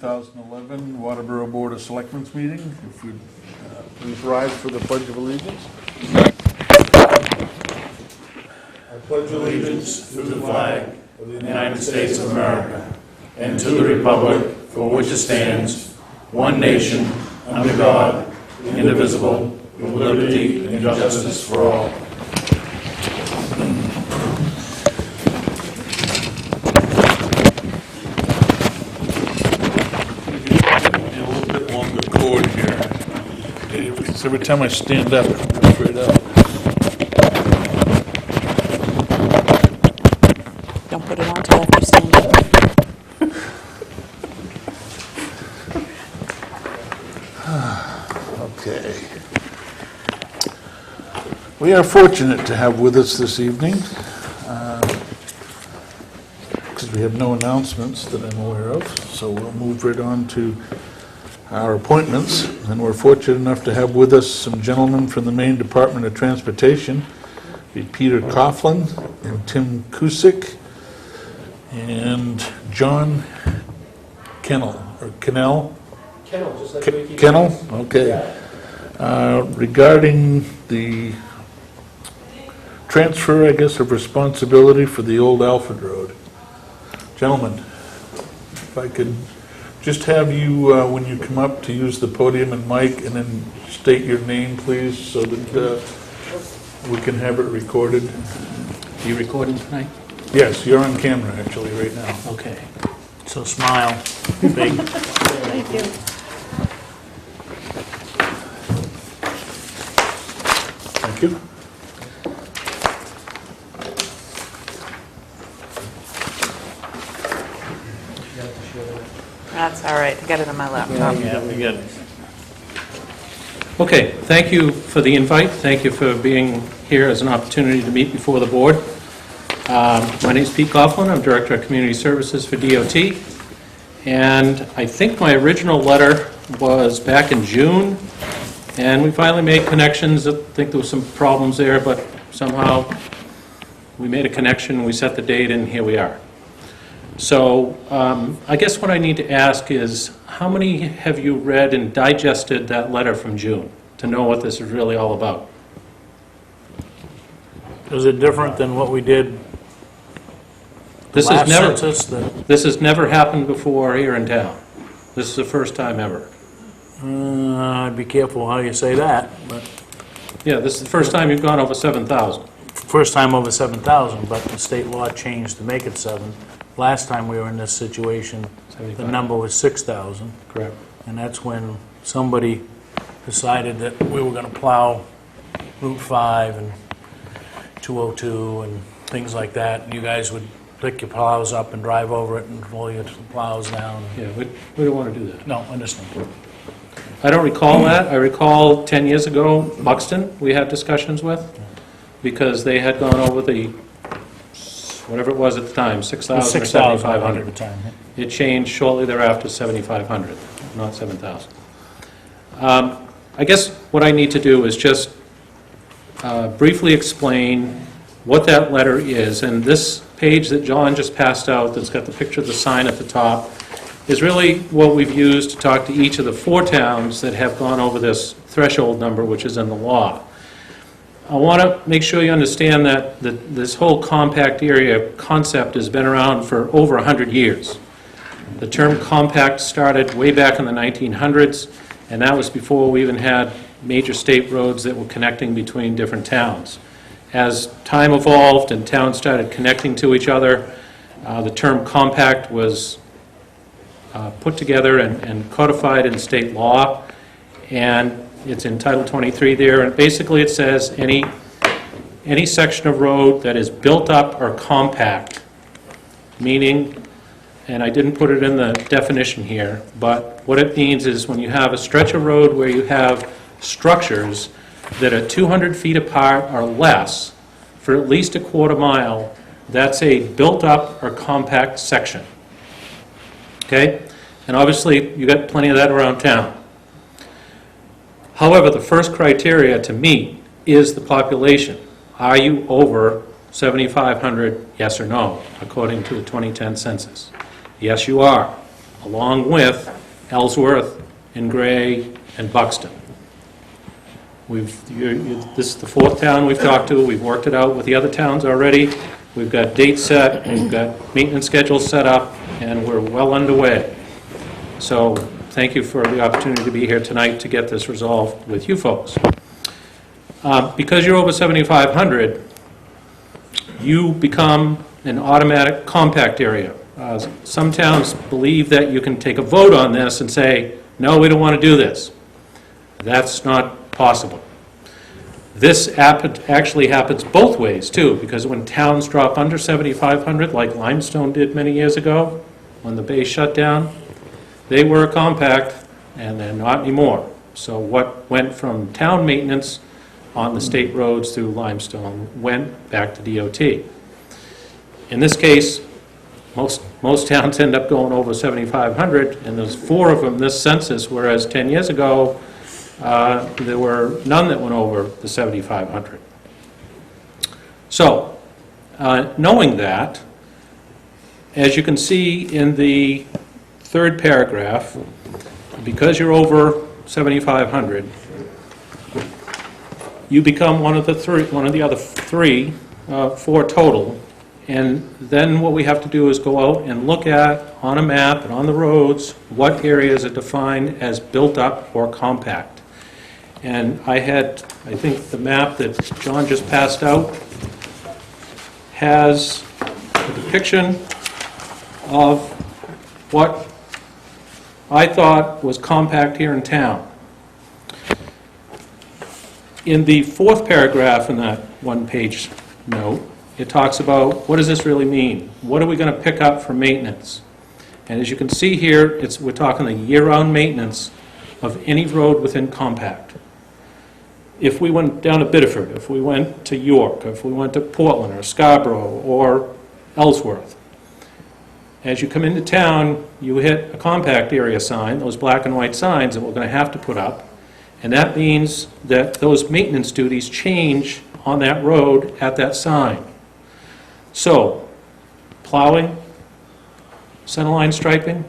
2011 Waterboro Board of Selectmen's meeting. If we'd please rise for the Pledge of Allegiance. I pledge allegiance to the flag of the United States of America and to the republic for which it stands, one nation, under God, indivisible, with liberty and justice for all. Every time I stand up, it comes right out. Don't put it on till after you stand up. Okay. We are fortunate to have with us this evening, because we have no announcements that I'm aware of, so we'll move right on to our appointments, and we're fortunate enough to have with us some gentlemen from the Maine Department of Transportation, be Peter Coughlan and Tim Cusick and John Kennel, Kennel, just like Mickey. Kennel? Okay. Regarding the transfer, I guess, of responsibility for the old Alfred Road. Gentlemen, if I could just have you, when you come up, to use the podium and mic, and then state your name, please, so that we can have it recorded. Are you recording tonight? Yes, you're on camera, actually, right now. Okay. So smile, big. Thank you. Thank you. That's all right. I got it on my laptop. Yeah, we got it. Okay, thank you for the invite. Thank you for being here as an opportunity to meet before the board. My name is Pete Coughlan. I'm Director of Community Services for DOT. And I think my original letter was back in June, and we finally made connections. I think there were some problems there, but somehow we made a connection, we set the date, and here we are. So I guess what I need to ask is, how many have you read and digested that letter from June to know what this is really all about? Is it different than what we did This last has never, census? this has never happened before here in town. This is the first time ever. I'd be careful how you say that, but Yeah, this is the first time you've gone over 7,000. first time over 7,000, but the state law changed to make it 7. Last time we were in this situation, the 75. number was 6,000, Correct. and that's when somebody decided that we were gonna plow Route 5 and 202 and things like that, and you guys would pick your plows up and drive over it and roll your plows down. Yeah, we don't want to do that. No, understand. I don't recall that. I recall 10 years ago, Buxton, we had discussions with, because they had gone over the, whatever it was at the time, 6,000 or 6,000 at 7,500. the time. It changed shortly thereafter, 7,500, not 7,000. I guess what I need to do is just briefly explain what that letter is. And this page that John just passed out, that's got the picture of the sign at the top, is really what we've used to talk to each of the 4 towns that have gone over this threshold number, which is in the law. I want to make sure you understand that this whole compact area concept has been around for over 100 years. The term compact started way back in the 1900s, and that was before we even had major state roads that were connecting between different towns. As time evolved and towns started connecting to each other, the term compact was put together and codified in state law, and it's in Title 23 there, and basically it says any section of road that is built up or compact, meaning, and I didn't put it in the definition here, but what it means is when you have a stretch of road where you have structures that are 200 feet apart or less for at least a quarter mile, that's a built-up or compact section. Okay? And obviously, you got plenty of that around town. However, the first criteria to meet is the population. Are you over 7,500, yes or no, according to the 2010 census? Yes, you are. along with Ellsworth and Gray and Buxton. This is the fourth town we've talked to. We've worked it out with the other towns already. We've got dates set, we've got maintenance schedules set up, and we're well underway. So thank you for the opportunity to be here tonight to get this resolved with you folks. Because you're over 7,500, you become an automatic compact area. Some towns believe that you can take a vote on this and say, no, we don't want to do this. That's not possible. This actually happens both ways too, because when towns drop under 7,500, like Limestone did many years ago, when the bay shut down, they were a compact and they're not anymore. So what went from town maintenance on the state roads through Limestone went back to DOT. In this case, most towns end up going over 7,500, and there's 4 of them this census, whereas 10 years ago, there were none that went over the 7,500. So, knowing that, as you can see in the third paragraph, because you're over 7,500, you become one of the other 4 total. And then what we have to do is go out and look at, on a map and on the roads, what areas are defined as built up or compact. And I think the map that John just passed out has a depiction of what I thought was compact here in town. In the 4th paragraph in that one-page note, it talks about, what does this really mean? What are we going to pick up for maintenance? And as you can see here, we're talking the year-round maintenance of any road within compact. If we went down to Biddeford, if we went to York, if we went to Portland or Scarborough or Ellsworth, as you come into town, you hit a compact area sign, those black and white signs that we're going to have to put up, and that means that those maintenance duties change on that road at that sign. So, plowing, centerline striping,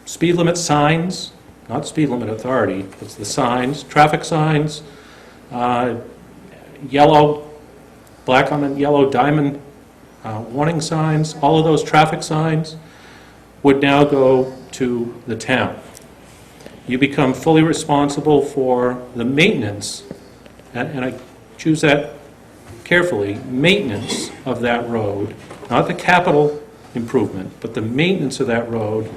speed limit signs, not speed limit authority, it's the signs, traffic signs, yellow, black on yellow diamond warning signs, all of those traffic signs would now go to the town. You become fully responsible for the maintenance, and I choose that carefully, maintenance of that road, not the capital improvement, but the maintenance of that road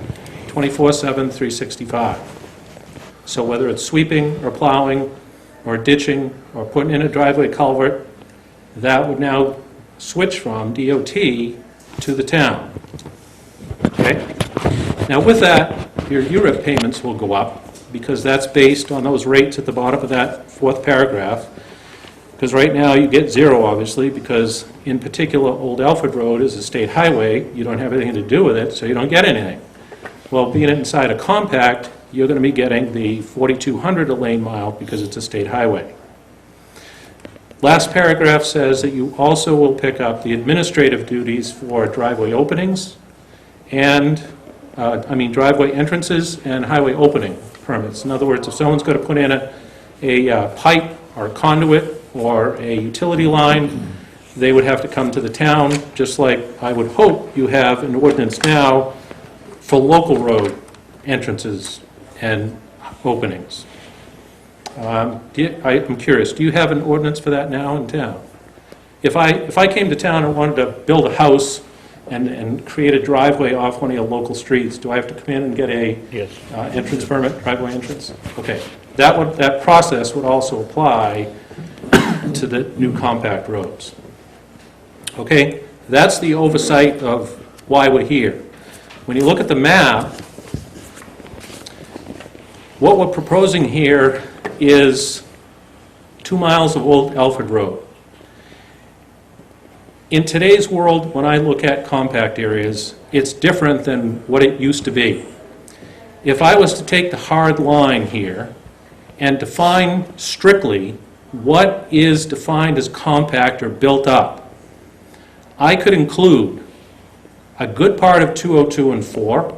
24/7, 365. So whether it's sweeping or plowing or ditching or putting in a driveway culvert, that would now switch from DOT to the town. Okay? Now with that, your URIP payments will go up because that's based on those rates at the bottom of that 4th paragraph. Because right now you get 0, obviously, because in particular Old Alfred Road is a state highway. You don't have anything to do with it, so you don't get anything. Well, being inside a compact, you're going to be getting the 4,200 a lane mile because it's a state highway. Last paragraph says that you also will pick up the administrative duties for driveway openings and, driveway entrances and highway opening permits. In other words, if someone's going to put in a pipe or a conduit or a utility line, they would have to come to the town, just like I would hope you have an ordinance now for local road entrances and openings. I'm curious, do you have an ordinance for that now in town? If I came to town and wanted to build a house and create a driveway off one of your local streets, do I have to come in and get a entrance permit, driveway entrance? Okay, that process would also apply to the new compact roads. Okay, that's the oversight of why we're here. When you look at the map, what we're proposing here is 2 miles of Old Alfred Road. In today's world, when I look at compact areas, it's different than what it used to be. If I was to take the hard line here and define strictly what is defined as compact or built up, I could include a good part of 202 and 4,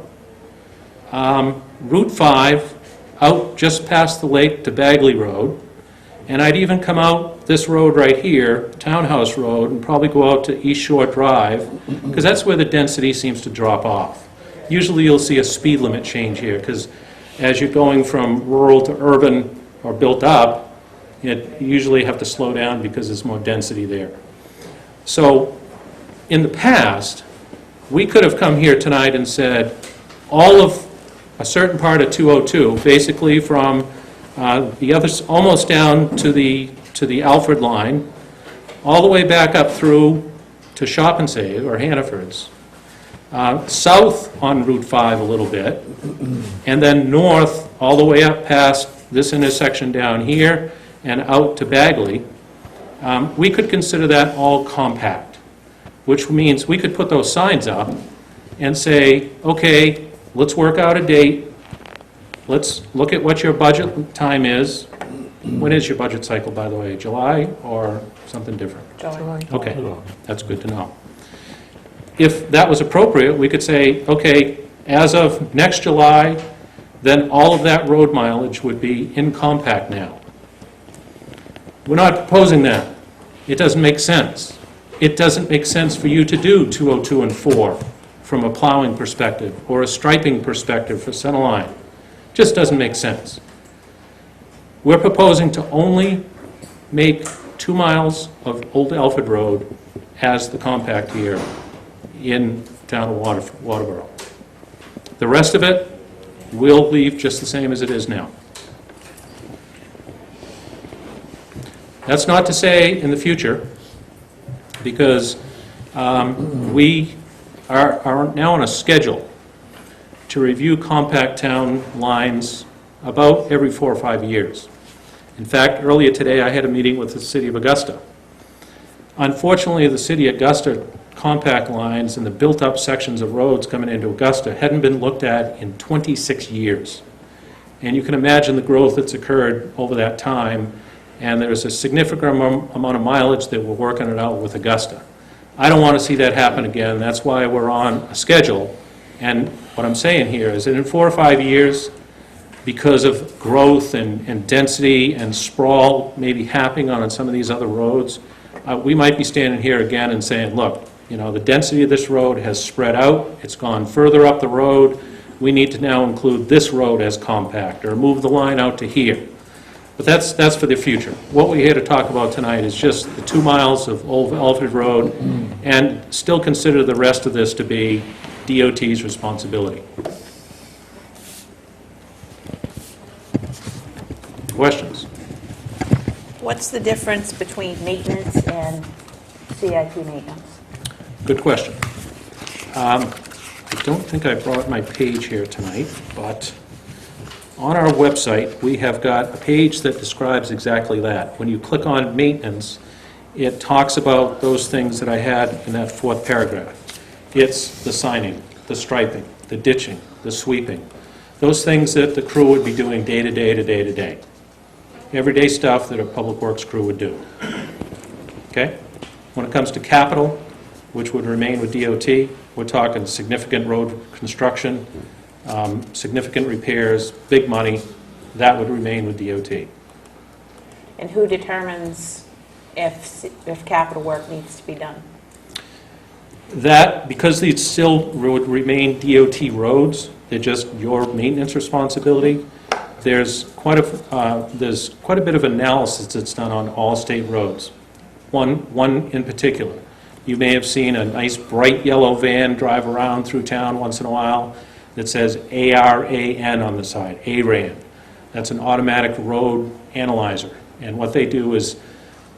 Route 5 out just past the lake to Bagley Road, and I'd even come out this road right here, Townhouse Road, and probably go out to East Shore Drive, because that's where the density seems to drop off. Usually you'll see a speed limit change here, because as you're going from rural to urban or built up, you usually have to slow down because there's more density there. So in the past, we could have come here tonight and said, all of a certain part of 202, basically from the other, almost down to the Alfred line, all the way back up through to Shop and Save, or Hannaford's, south on Route 5 a little bit, and then north all the way up past this intersection down here and out to Bagley. We could consider that all compact, which means we could put those signs up and say, okay, let's work out a date. Let's look at what your budget time is. When is your budget cycle, by the way? July or something different? July. Okay, that's good to know. If that was appropriate, we could say, okay, as of next July, then all of that road mileage would be in compact now. We're not proposing that. It doesn't make sense. It doesn't make sense for you to do 202 and 4 from a plowing perspective or a striping perspective for center line. Just doesn't make sense. We're proposing to only make 2 miles of Old Alfred Road as the compact here in town of Waterboro. The rest of it will leave just the same as it is now. That's not to say in the future, because we are now on a schedule to review compact town lines about every 4 or 5 years. In fact, earlier today I had a meeting with the City of Augusta. Unfortunately, the City of Augusta compact lines and the built-up sections of roads coming into Augusta hadn't been looked at in 26 years. And you can imagine the growth that's occurred over that time, and there's a significant amount of mileage that we're working it out with Augusta. I don't want to see that happen again. That's why we're on a schedule. And what I'm saying here is that in 4 or 5 years, because of growth and density and sprawl maybe happening on some of these other roads, we might be standing here again and saying, look, you know, the density of this road has spread out. It's gone further up the road. We need to now include this road as compact, or move the line out to here. But that's for the future. What we're here to talk about tonight is just the 2 miles of Old Alfred Road, and still consider the rest of this to be DOT's responsibility. Questions? What's the difference between maintenance and CIP maintenance? Good question. I don't think I brought my page here tonight, but on our website, we have got a page that describes exactly that. When you click on maintenance, it talks about those things that I had in that 4th paragraph. It's the signing, the striping, the ditching, the sweeping, those things that the crew would be doing day to day to day to day. Everyday stuff that a public works crew would do. Okay? When it comes to capital, which would remain with DOT, we're talking significant road construction, significant repairs, big money, that would remain with DOT. And who determines if capital work needs to be done? That, because these still would remain DOT roads, they're just your maintenance responsibility, there's quite a bit of analysis that's done on all state roads. One in particular. You may have seen a nice bright yellow van drive around through town once in a while that says ARAN on the side, ARAN. That's an automatic road analyzer. And what they do is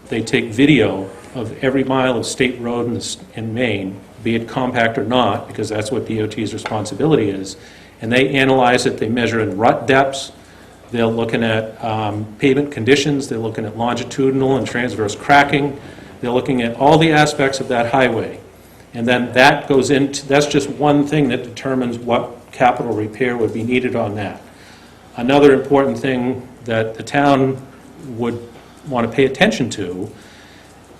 they take video of every mile of state road in Maine, be it compact or not, because that's what DOT's responsibility is. And they analyze it, they measure in rut depths, they're looking at pavement conditions, they're looking at longitudinal and transverse cracking, they're looking at all the aspects of that highway. And then that goes into, that's just one thing that determines what capital repair would be needed on that. Another important thing that the town would want to pay attention to,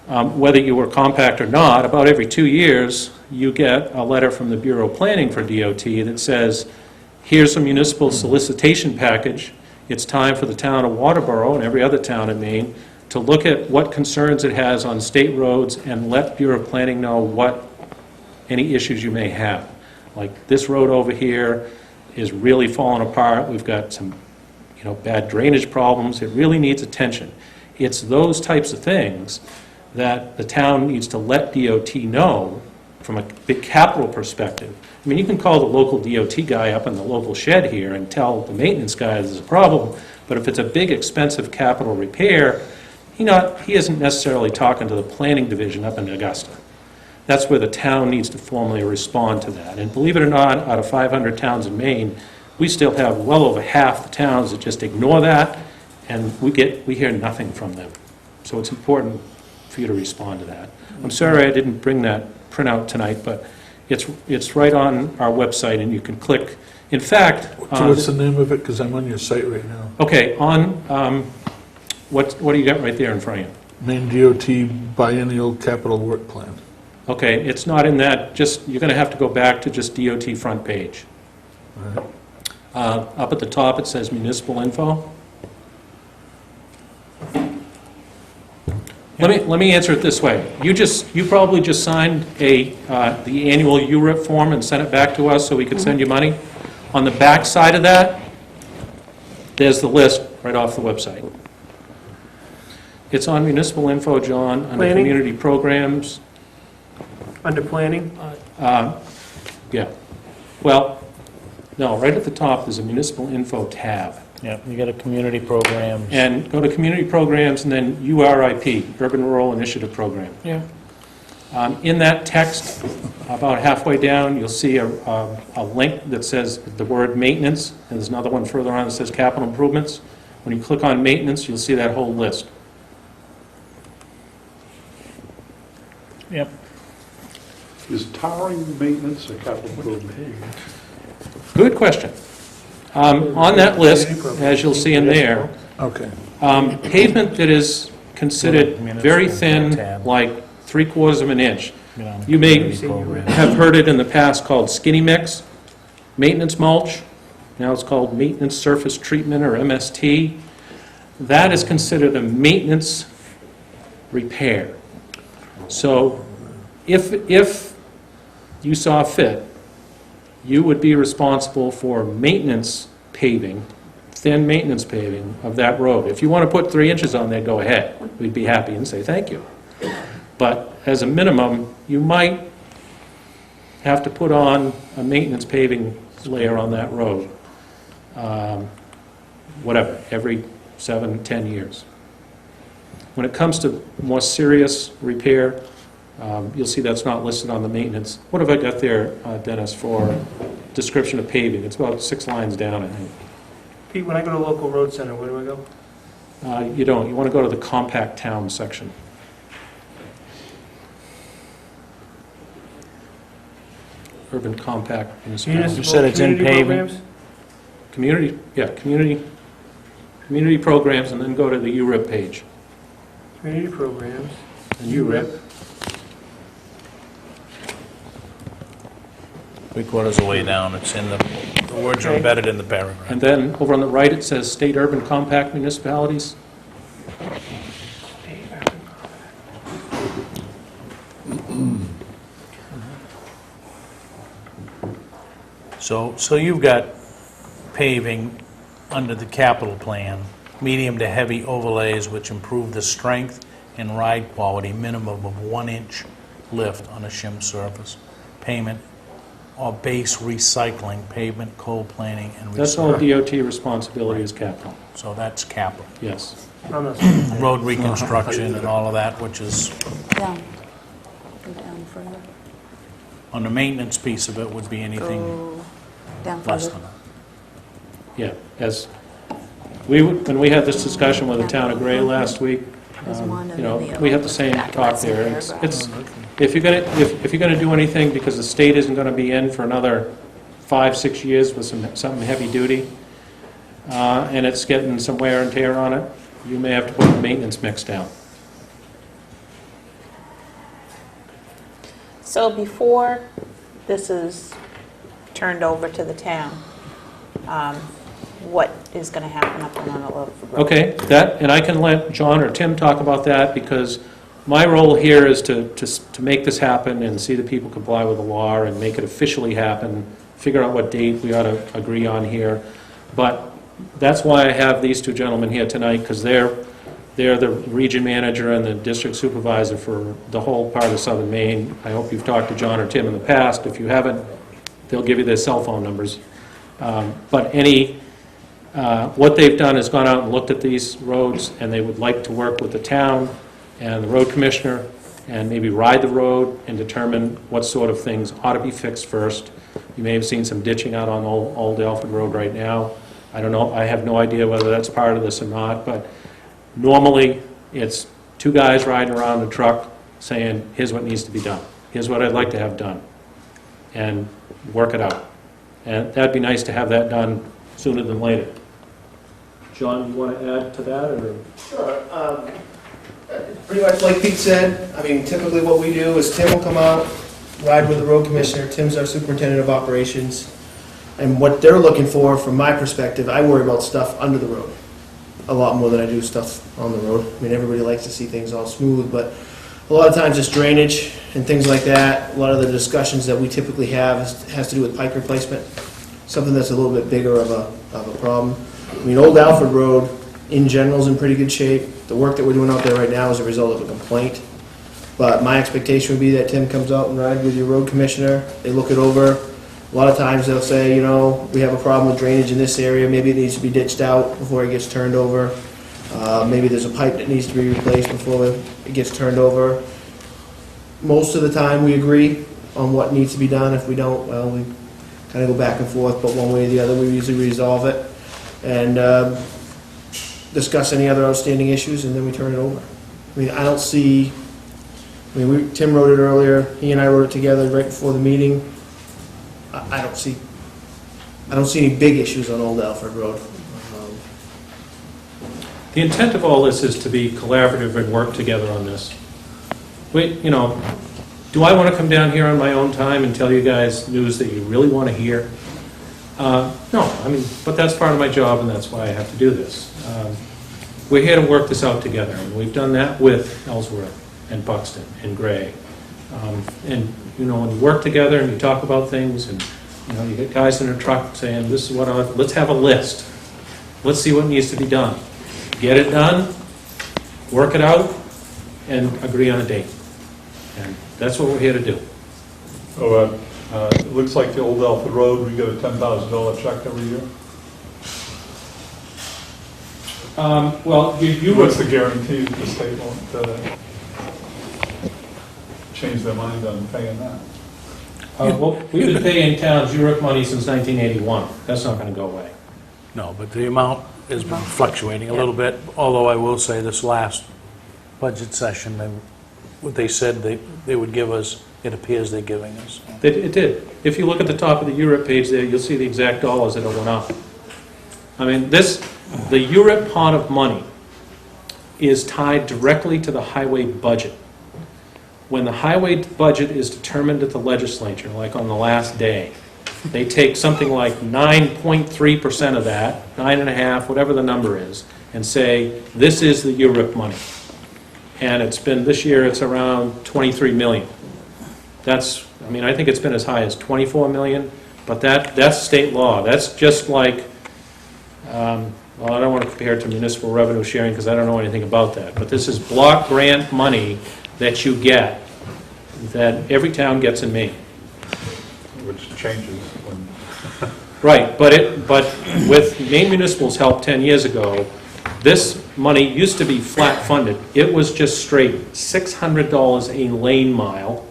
whether you were compact or not, about every 2 years, you get a letter from the Bureau of Planning for DOT that says, here's a municipal solicitation package. It's time for the town of Waterboro and every other town in Maine to look at what concerns it has on state roads and let Bureau of Planning know what, any issues you may have. Like, this road over here is really falling apart, we've got some, bad drainage problems, it really needs attention. It's those types of things that the town needs to let DOT know from a big capital perspective. I mean, you can call the local DOT guy up in the local shed here and tell the maintenance guy there's a problem, but if it's a big, expensive capital repair, he isn't necessarily talking to the planning division up in Augusta. That's where the town needs to formally respond to that. And believe it or not, out of 500 towns in Maine, we still have well over half the towns that just ignore that, and we hear nothing from them. So it's important for you to respond to that. I'm sorry I didn't bring that printout tonight, but it's right on our website, and you can click. In fact, So what's the name of it? Because I'm on your site right now. okay, on what do you got right there in front of you? Maine DOT Biennial Capital Work Plan. Okay, it's not in that. You're going to have to go back to just DOT front page. All right. Up at the top, it says municipal info. Let me answer it this way. You probably just signed the annual URIP form and sent it back to us so we could send you money. On the back side of that, there's the list right off the website. It's on municipal info, John, under Planning? community programs. Under planning? Yeah. Well, no, right at the top, there's a municipal info tab. Yeah, you got a community programs. And go to community programs and then URIP, Urban Rural Initiative Program. Yeah. In that text, about halfway down, you'll see a link that says the word maintenance, and there's another one further on that says capital improvements. When you click on maintenance, you'll see that whole list. Yep. Is towering maintenance a capital improvement? Good question. On that list, as you'll see in there, Okay. pavement that is considered very thin, like 3/4 of an inch. You may have heard it in the past called skinny mix, maintenance mulch. Now it's called maintenance surface treatment, or MST. That is considered a maintenance repair. So if you saw fit, you would be responsible for maintenance paving, thin maintenance paving of that road. If you want to put 3 inches on there, go ahead. We'd be happy and say thank you. But as a minimum, you might have to put on a maintenance paving layer on that road, whatever, every 7, 10 years. When it comes to more serious repair, you'll see that's not listed on the maintenance. What have I got there, Dennis, for description of paving? It's about 6 lines down, I think. Pete, when I go to local road center, where do I go? You don't. You want to go to the compact town section. Urban compact municipality. Municipal said it's in community paving? programs? Community programs, and then go to the URIP page. Community programs. And URIP. 3/4 of the way down, it's in the words are embedded in the paragraph. And then over on the right, it says state urban compact municipalities. So you've got paving under the capital plan, medium to heavy overlays which improve the strength and ride quality, minimum of 1 inch lift on a shim surface, pavement or base recycling, pavement, cold planing, and That's all recycling. DOT responsibility is capital, So that's capital. yes. On the- Road reconstruction and all of that, which is, Down. Go down further. on the maintenance piece of it, would be anything Go down less further. than that. Yeah, when we had this discussion with the town of Gray last week, There's one and you know, then the other. we have the same Back to talk that same there. paragraph. It's, if you're gonna do anything, because the state isn't gonna be in for another 5, 6 years with something heavy duty, and it's getting some wear and tear on it, you may have to put the maintenance mix down. So before this is turned over to the town, what is going to happen up on the road. Okay, that, and I can let John or Tim talk about that, because my role here is to make this happen and see that people comply with the law and make it officially happen, figure out what date we ought to agree on here. But that's why I have these two gentlemen here tonight, because they're the region manager and the district supervisor for the whole part of southern Maine. I hope you've talked to John or Tim in the past. If you haven't, they'll give you their cell phone numbers. But what they've done is gone out and looked at these roads, and they would like to work with the town and the road commissioner and maybe ride the road and determine what sort of things ought to be fixed first. You may have seen some ditching out on Old Alfred Road right now. I don't know, I have no idea whether that's part of this or not, but normally it's two guys riding around a truck saying, here's what needs to be done. Here's what I'd like to have done. And work it out. And that'd be nice to have that done sooner than later. John, you want to add to that, or? Sure. Pretty much like Pete said, I mean, typically what we do is Tim will come out, ride with the road commissioner. Tim's our superintendent of operations. And what they're looking for, from my perspective, I worry about stuff under the road a lot more than I do stuff on the road. I mean, everybody likes to see things all smooth, but a lot of times it's drainage and things like that. A lot of the discussions that we typically have has to do with pipe replacement, something that's a little bit bigger of a problem. I mean, Old Alfred Road in general is in pretty good shape. The work that we're doing out there right now is a result of a complaint. But my expectation would be that Tim comes out and rides with your road commissioner. They look it over. A lot of times they'll say, you know, we have a problem with drainage in this area. Maybe it needs to be ditched out before it gets turned over. Maybe there's a pipe that needs to be replaced before it gets turned over. Most of the time we agree on what needs to be done. If we don't, well, we kind of go back and forth, but one way or the other we usually resolve it and discuss any other outstanding issues, and then we turn it over. I mean, I don't see, Tim wrote it earlier, he and I wrote it together right before the meeting. I don't see any big issues on Old Alfred Road. The intent of all this is to be collaborative and work together on this. You know, do I want to come down here on my own time and tell you guys news that you really want to hear? No, I mean, but that's part of my job, and that's why I have to do this. We're here to work this out together, and we've done that with Ellsworth and Buxton and Gray. And, you know, when you work together and you talk about things, and, you know, you get guys in a truck saying, this is what let's have a list. Let's see what needs to be done. Get it done, work it out, and agree on a date. And that's what we're here to do. So, it looks like the Old Alfred Road, we get a $10,000 check every year. Well, you What's the guarantee that the state won't change their mind on paying that? well, we've been paying towns URIC money since 1981. That's not going to go away. No, but the amount has been fluctuating a little bit, although I will say this last budget session, what they said they would give us, it appears they're giving us. It did. If you look at the top of the URIP page there, you'll see the exact dollars that it went up. I mean, the URIP pot of money is tied directly to the highway budget. When the highway budget is determined at the legislature, like on the last day, they take something like 9.3% of that, 9.5%, whatever the number is, and say, this is the URIP money. And it's been, this year it's around 23 million. That's, I mean, I think it's been as high as 24 million, but that's state law. That's just like, well, I don't want to compare it to municipal revenue sharing because I don't know anything about that, but this is block grant money that you get, that every town gets in Maine. Which changes when... Right, but with Maine Municipal's help 10 years ago, this money used to be flat funded. It was just straight $600 a lane mile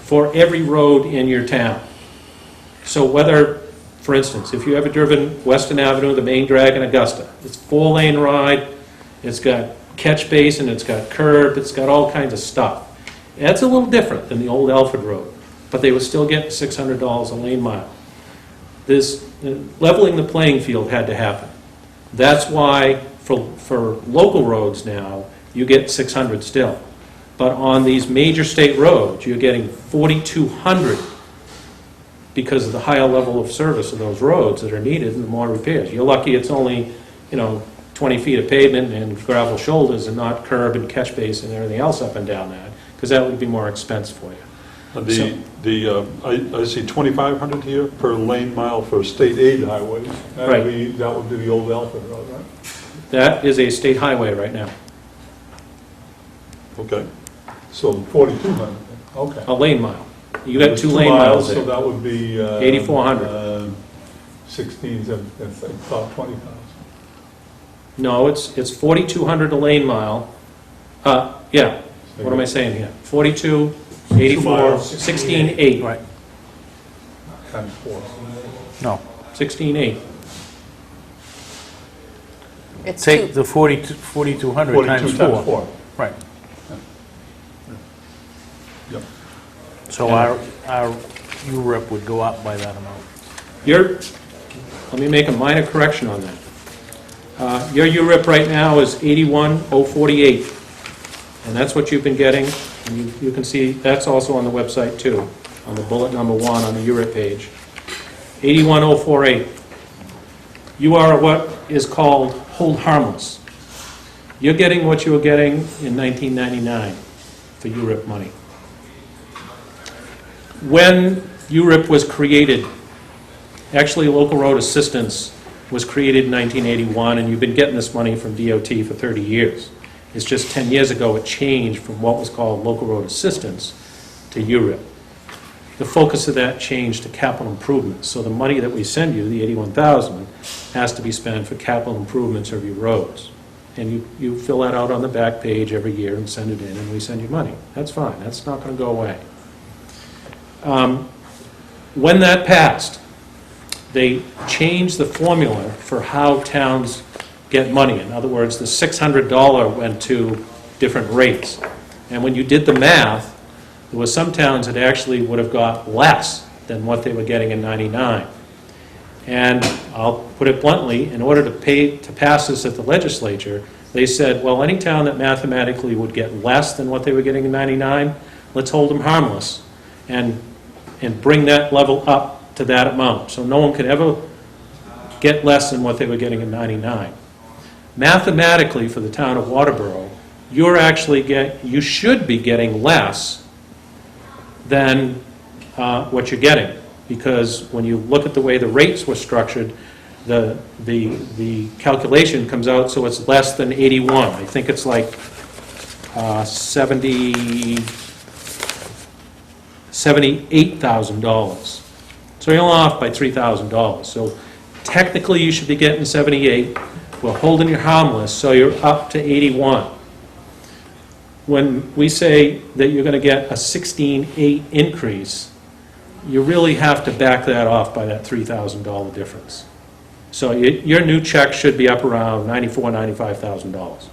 for every road in your town. So whether, for instance, if you ever driven Western Avenue, the Main Drag in Augusta, it's 4-lane ride, it's got catch basin, it's got curb, it's got all kinds of stuff. That's a little different than the Old Alfred Road, but they were still getting $600 a lane mile. This leveling the playing field had to happen. That's why for local roads now, you get 600 still. But on these major state roads, you're getting 4,200 because of the higher level of service of those roads that are needed and the more repairs. You're lucky it's only, 20 feet of pavement and gravel shoulders and not curb and catch basin and everything else up and down that, because that would be more expense for you. I see 2,500 here per lane mile for state aid highways. Right. That would be the old Alfred Road, right? That is a state highway right now, Okay. So 4,200, okay. a lane mile. You got There's 2 lane miles So there. that would be... 8,400. 16, that's about 20,000. No, it's 4,200 a lane mile. Yeah, what am I saying here? 42, 84, miles, 16,8. Right. Times 4. No. 16,8. It's Take two, the 4,200 times 42 times 4. 4. Right. Yep. So our URIP would go up by that amount. Let me make a minor correction on that. Your URIP right now is 81,048, and that's what you've been getting. And you can see, that's also on the website too, on the bullet number 1 on the URIP page. 81,048. You are what is called hold harmless. You're getting what you were getting in 1999 for URIP money. When URIP was created, actually local road assistance was created in 1981, and you've been getting this money from DOT for 30 years. It's just 10 years ago it changed from what was called local road assistance to URIP. The focus of that changed to capital improvements. So the money that we send you, the 81,000, has to be spent for capital improvements of your roads. And you fill that out on the back page every year and send it in, and we send you money. That's fine. That's not going to go away. When that passed, they changed the formula for how towns get money. In other words, the $600 went to different rates. And when you did the math, there were some towns that actually would have got less than what they were getting in '99. And I'll put it bluntly, in order to pass this at the legislature, they said, well, any town that mathematically would get less than what they were getting in '99, let's hold them harmless and bring that level up to that amount. So no one could ever get less than what they were getting in '99. Mathematically, for the town of Waterboro, you should be getting less than what you're getting, because when you look at the way the rates were structured, the calculation comes out so it's less than 81. I think it's like $78,000. So you're only off by $3,000. So technically you should be getting 78. We're holding you harmless, so you're up to 81. When we say that you're going to get a 16.8 increase, you really have to back that off by that $3,000 difference. So your new check should be up around $94,000, $95,000.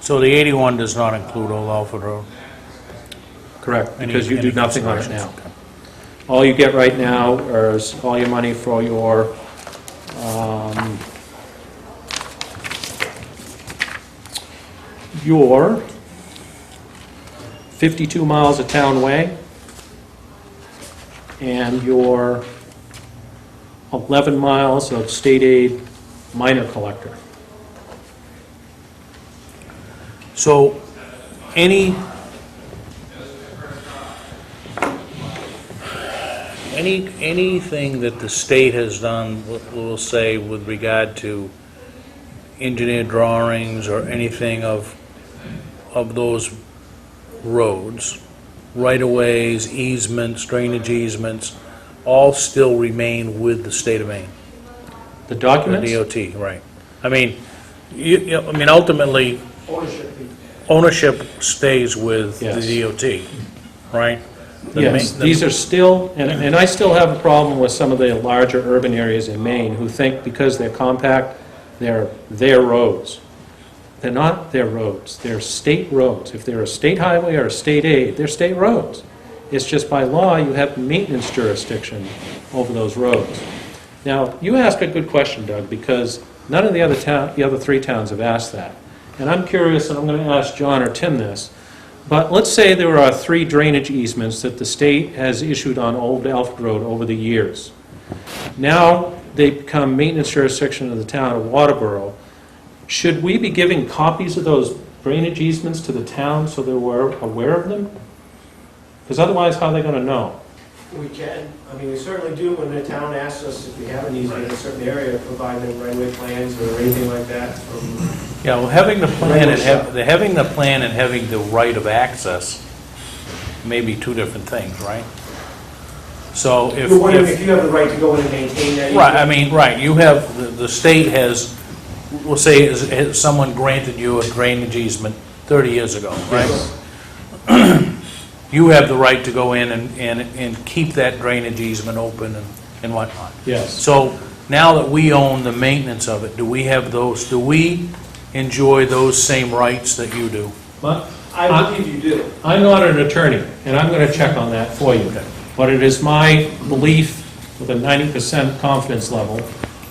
So the 81 does not include Old Alfred Road? Correct, Any- because you do any nothing on it now. considerations? All you get right now is all your money for your 52 miles of town way and your 11 miles of state aid minor collector. So anything that the state has done, we'll say, with regard to engineered drawings or anything of those roads, right-of-ways, easements, drainage easements, all still remain with the state of Maine? The The documents? DOT, right. I mean, ultimately, ownership stays with Yes. the DOT, right? Yes, these are still, and I still have a problem with some of the larger urban areas in Maine who think because they're compact, they're their roads. They're not their roads, they're state roads. If they're a state highway or a state aid, they're state roads. It's just by law, you have maintenance jurisdiction over those roads. Now, you ask a good question, Doug, because none of the other three towns have asked that. And I'm curious, and I'm going to ask John or Tim this, But let's say there are 3 drainage easements that the state has issued on Old Alfred Road over the years. Now, they become maintenance jurisdiction of the town of Waterboro. Should we be giving copies of those drainage easements to the town so that we're aware of them? Because otherwise, how are they going to know? We can, I mean, we certainly do when the town asks us if we have an easement in a certain area, provide them right-of-way plans or anything like that. Yeah, well, having the plan and having the right of access may be 2 different things, right? So if... You're wondering if you have the right to go in and maintain that easement? Right, I mean, right, you have, the state has, we'll say, has someone granted you a drainage easement 30 years ago, right? You have the right to go in and keep that drainage easement open and whatnot. Yes. So now that we own the maintenance of it, do we have those, do we enjoy those same rights that you do? But I believe you do. I'm not an attorney, and I'm going to check on that for you. But it is my belief, with a 90% confidence level,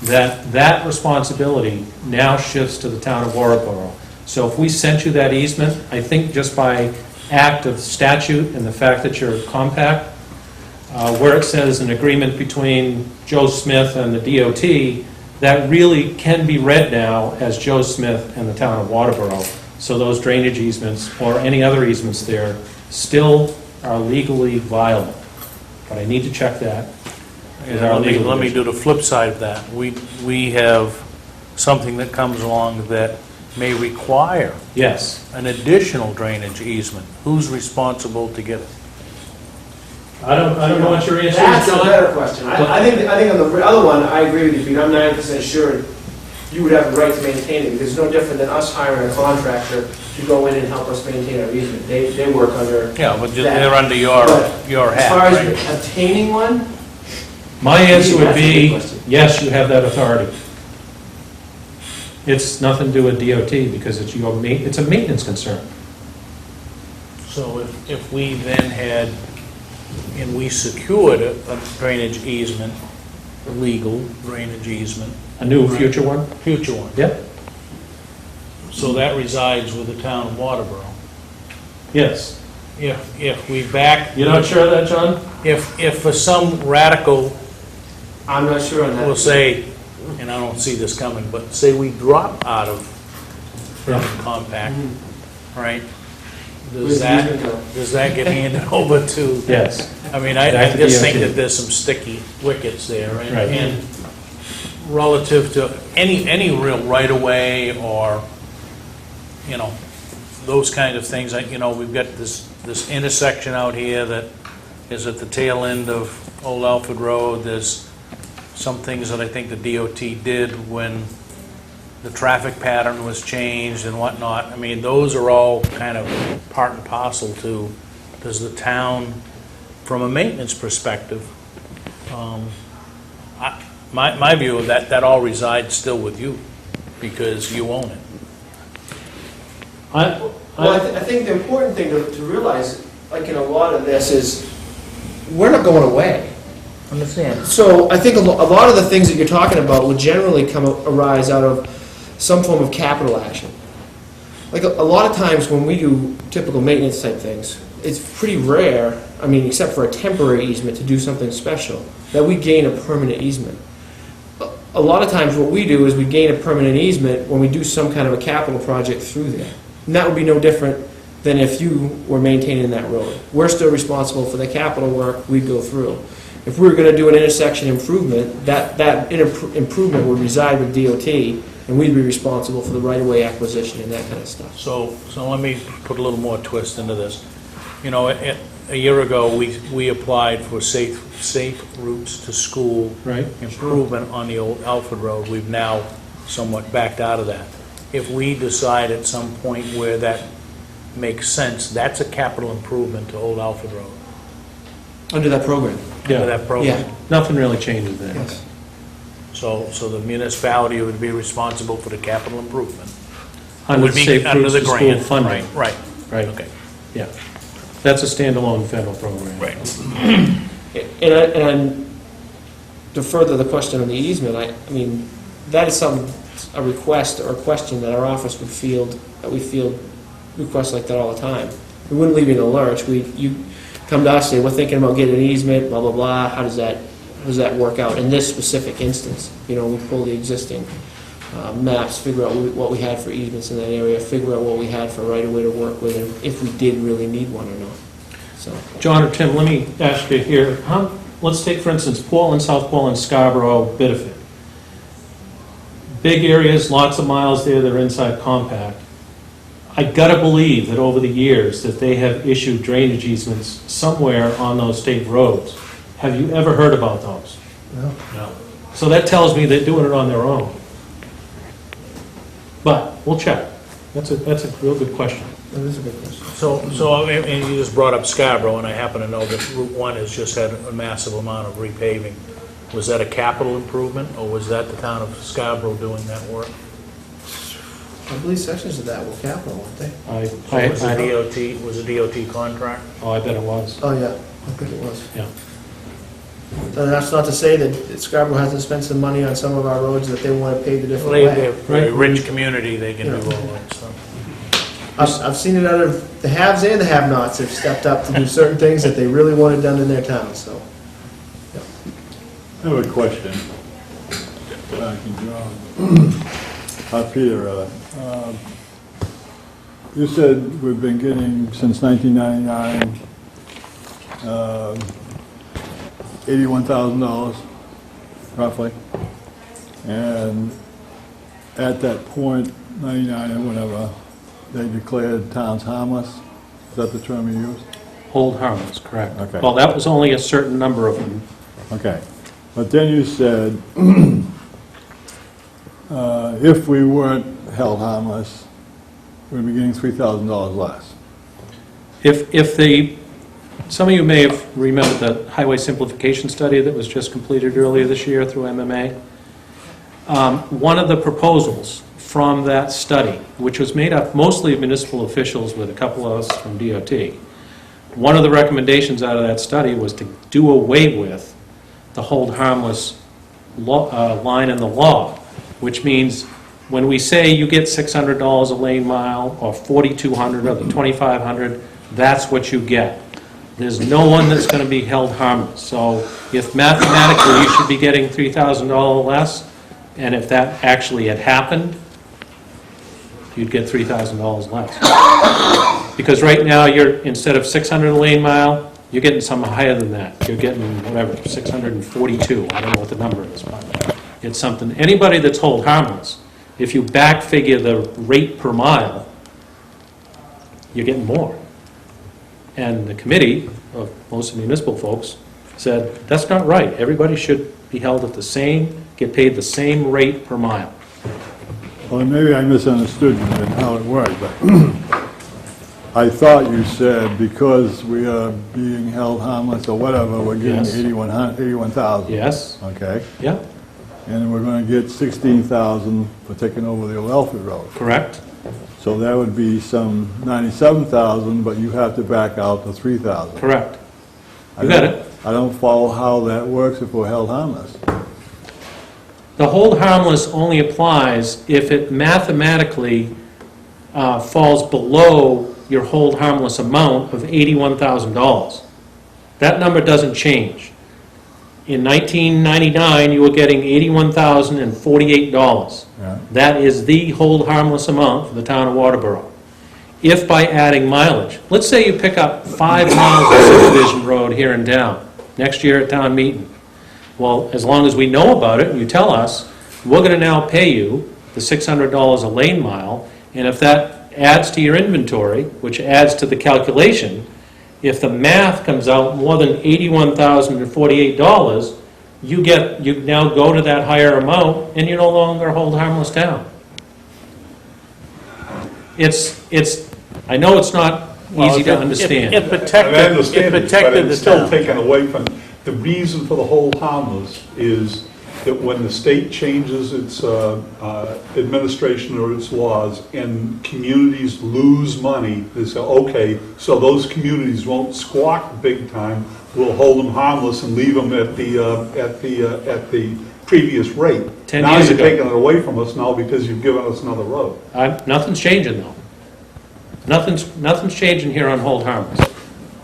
that that responsibility now shifts to the town of Waterboro. So if we sent you that easement, I think just by act of statute and the fact that you're compact, where it says an agreement between Joe Smith and the DOT, that really can be read now as Joe Smith and the town of Waterboro. So those drainage easements, or any other easements there, still are legally viable. But I need to check that. Let me do the flip side of that. We have something that comes along that may require Yes. an additional drainage easement. Who's responsible to get it? I don't know what your answer is, That's a John. better question. I think on the other one, I agree with you, Pete. I'm 90% sure you would have the right to maintain it, because it's no different than us hiring a contractor to go in and help us maintain our easement. They work under Yeah, but that. they're under your As hat, far right? as obtaining one, My answer would That's a good be, question. yes, you have that authority. It's nothing to do with DOT, because it's it's a maintenance concern. So if we then had, and we secured a drainage easement, a legal drainage easement, A new future one? future one, Yep. so that resides with the town of Waterboro. Yes. If we back, You're not sure of that, John? if for some radical, I'm not sure on that. we'll say, and I don't see this coming, but say we drop out of compact, right? Where's the easement go? Does that get handed over to? Yes. I mean, Back I to just think DOT. that there's some sticky wickets there. Right. And relative to any real right-of-way or, you know, those kind of things, you know, we've got this intersection out here that is at the tail end of Old Alfred Road. There's some things that I think the DOT did when the traffic pattern was changed and whatnot. I mean, those are all kind of part and parcel to, does the town, from a maintenance perspective, my view of that all resides still with you, because you own it. Well, I think the important thing to realize, like in a lot of this, is we're not going away. Understand. So I think a lot of the things that you're talking about will generally arise out of some form of capital action. Like a lot of times when we do typical maintenance type things, it's pretty rare, I mean, except for a temporary easement, to do something special, that we gain a permanent easement. A lot of times what we do is we gain a permanent easement when we do some kind of a capital project through there. And that would be no different than if you were maintaining that road. We're still responsible for the capital work we go through. If we were going to do an intersection improvement, that improvement would reside with DOT, and we'd be responsible for the right-of-way acquisition and that kind of stuff. So let me put a little more twist into this. You know, a year ago, we applied for safe routes to school Right. improvement on the old Alfred Road. We've now somewhat backed out of that. If we decide at some point where that makes sense, that's a capital improvement to Old Alfred Road. Under that program. Under that program. Yeah. Nothing really changes there. Yes. So the municipality would be responsible for the capital improvement. Under Would the be Safe under Routes the to School grant. funding. Right. Right. Okay. Yeah. That's a standalone federal program. Right. And to further the question on the easement, I mean, that is a request or a question that our office would field, that we field requests like that all the time. we wouldn't leave you in the lurch. You come to us, say, we're thinking about getting an easement, blah, blah, blah, how does that work out in this specific instance? You know, we pull the existing maps, figure out what we had for easements in that area, figure out what we had for right-of-way to work with, and if we did really need one or not. So, John or Tim, let me ask you here, let's take, for instance, Portland, South Portland, Scarborough, Biddeford. Big areas, lots of miles there, they're inside compact. I gotta believe that over the years that they have issued drainage easements somewhere on those state roads. Have you ever heard about those? no. So that tells me they're doing it on their own. But we'll check. That's a real good question. That is a good question. So, and you just brought up Scarborough, and I happen to know that Route 1 has just had a massive amount of repaving. Was that a capital improvement, or was that the town of Scarborough doing that work? I believe sections of that were capital, weren't they? Was a DOT contract? Oh, I bet it was. Oh, yeah, I think it was. Yeah. And that's not to say that Scarborough hasn't spent some money on some of our roads that they want to pave a different Well, way. they're a very rich community, they can do all that stuff. I've seen it out of the haves and the have-nots have stepped up to do certain things that they really wanted done in their town, so. I have a question. John. Peter, you said we've been getting, since 1999, $81,000 roughly. And at that point, 99 or whatever, they declared towns harmless. Is that the term you used? Hold harmless, correct. Okay. Well, that was only a certain number of them. Okay. But then you said, if we weren't held harmless, we'd be getting $3,000 less. Some of you may have remembered the highway simplification study that was just completed earlier this year through MMA. One of the proposals from that study, which was made up mostly of municipal officials with a couple of us from DOT, one of the recommendations out of that study was to do away with the hold harmless line in the law, which means when we say you get $600 a lane mile, or $4,200 or the $2,500, that's what you get. There's no one that's going to be held harmless. So if mathematically you should be getting $3,000 less, and if that actually had happened, you'd get $3,000 less. Because right now, instead of 600 a lane mile, you're getting something higher than that. You're getting, whatever, 642. I don't know what the number is, but it's something. Anybody that's hold harmless, if you back figure the rate per mile, you're getting more. And the committee of most municipal folks said, that's not right. Everybody should be held at the same, get paid the same rate per mile. Well, maybe I misunderstood you and how it worked, but I thought you said because we are being held harmless or whatever, we're getting Yes. 81,000. Yes? Okay, Yeah, and we're going to get 16,000 for taking over the old Alfred Road. correct? So that would be some 97,000, but you have to back out the 3,000. Correct. You got it. I don't follow how that works if we're held harmless. The hold harmless only applies if it mathematically falls below your hold harmless amount of $81,000. That number doesn't change. In 1999, you were getting $81,048. Yeah. That is the hold harmless amount for the town of Waterboro. If by adding mileage, let's say you pick up 5 miles of subdivision road here in town, next year at town meeting. Well, as long as we know about it and you tell us, we're going to now pay you the $600 a lane mile, and if that adds to your inventory, which adds to the calculation, if the math comes out more than $81,048, you now go to that higher amount, and you no longer hold harmless down. I know it's not easy to understand. It protected, I understand it it, but protected the it's still town. taken away from, the reason for the hold harmless is that when the state changes its administration or its laws and communities lose money, they say, okay, so those communities won't squawk big time, we'll hold them harmless and leave them at the previous rate. 10 now years you're ago. taking it away from us now because you've given us another road. Nothing's changing, though. Nothing's changing here on hold harmless.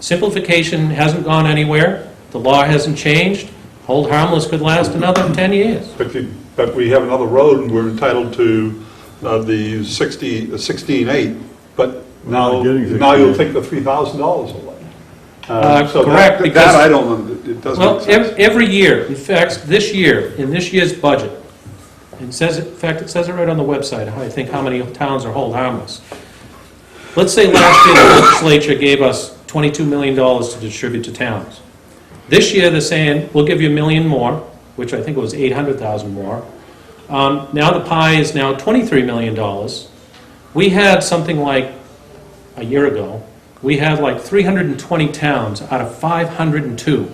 Simplification hasn't gone anywhere, the law hasn't changed, hold harmless could last another 10 years. But we have another road, and we're entitled to the 16.8, but now you'll take the $3,000 away. So Correct, that because... I don't, it doesn't Well, make sense. every year, in fact, this year, in this year's budget, it says, in fact, it says it right on the website, I think how many towns are hold harmless. Let's say last year the legislature gave us $22 million to distribute to towns. This year they're saying, we'll give you $1 million more, which I think it was 800,000 more. Now the pie is now $23 million. We had something like, a year ago, we had like 320 towns out of 502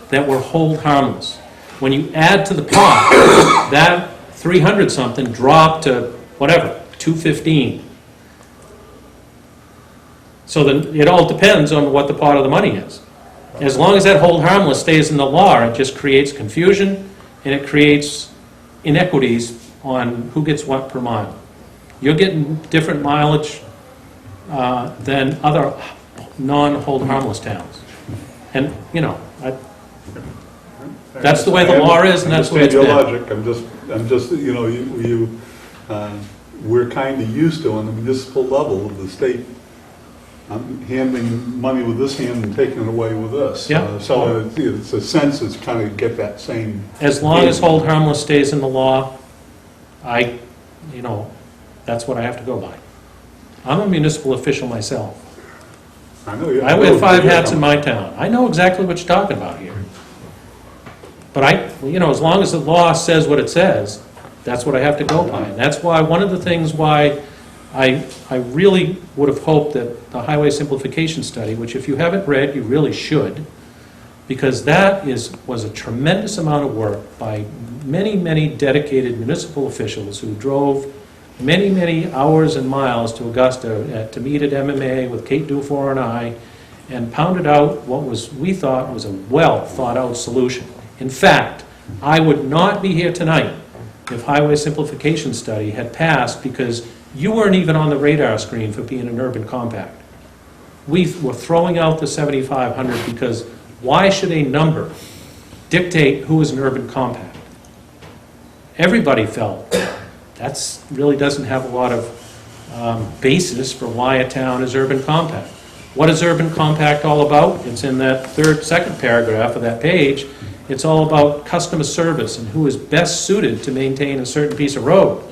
that were hold harmless. When you add to the pot, that 300-something dropped to, whatever, 215. So then, it all depends on what the pot of the money is. As long as that hold harmless stays in the law, it just creates confusion, and it creates inequities on who gets what per mile. You're getting different mileage than other non-hold harmless towns. And, you know, that's the way the law is, and that's the way it's been. I understand your logic, I'm just, you know, we're kind of used to, on the municipal level of the state, handing money with this hand and taking it away with this. Yeah. So it's a sense, it's kind of get that same. As long as hold harmless stays in the law, you know, that's what I have to go by. I'm a municipal official myself. I know you. I wear 5 hats in my town. I know exactly what you're talking about here. But you know, as long as the law says what it says, that's what I have to go by. And that's why, one of the things why I really would have hoped that the highway simplification study, which if you haven't read, you really should, because that was a tremendous amount of work by many, many dedicated municipal officials who drove many, many hours and miles to Augusta to meet at MMA with Kate Dufour and I, and pounded out what we thought was a well-thought-out solution. In fact, I would not be here tonight if highway simplification study had passed, because you weren't even on the radar screen for being an urban compact. We were throwing out the 7,500 because why should a number dictate who is an urban compact? Everybody felt that really doesn't have a lot of basis for why a town is urban compact. What is urban compact all about? It's in that second paragraph of that page. It's all about customer service and who is best suited to maintain a certain piece of road.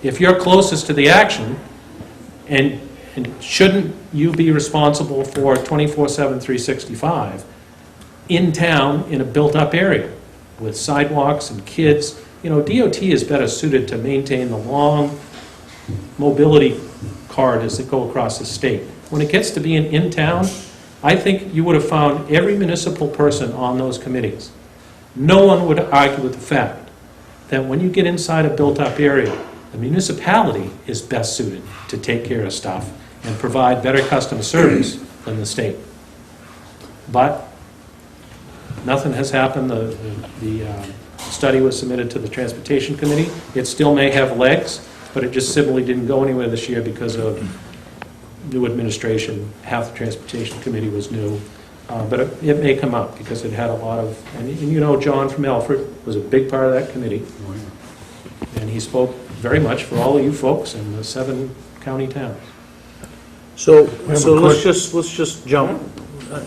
If you're closest to the action, and shouldn't you be responsible for 24/7, 365 in town in a built-up area with sidewalks and kids? You know, DOT is better suited to maintain the long mobility corridors that go across the state. When it gets to being in town, I think you would have found every municipal person on those committees. No one would argue with the fact that when you get inside a built-up area, the municipality is best suited to take care of stuff and provide better customer service than the state. But nothing has happened. The study was submitted to the Transportation Committee. It still may have legs, but it just simply didn't go anywhere this year because of new administration. Half the Transportation Committee was new. But it may come up because it had a lot of, and you know, John from Alfred was a big part of that committee. And he spoke very much for all of you folks in the 7 county towns. So let's just jump,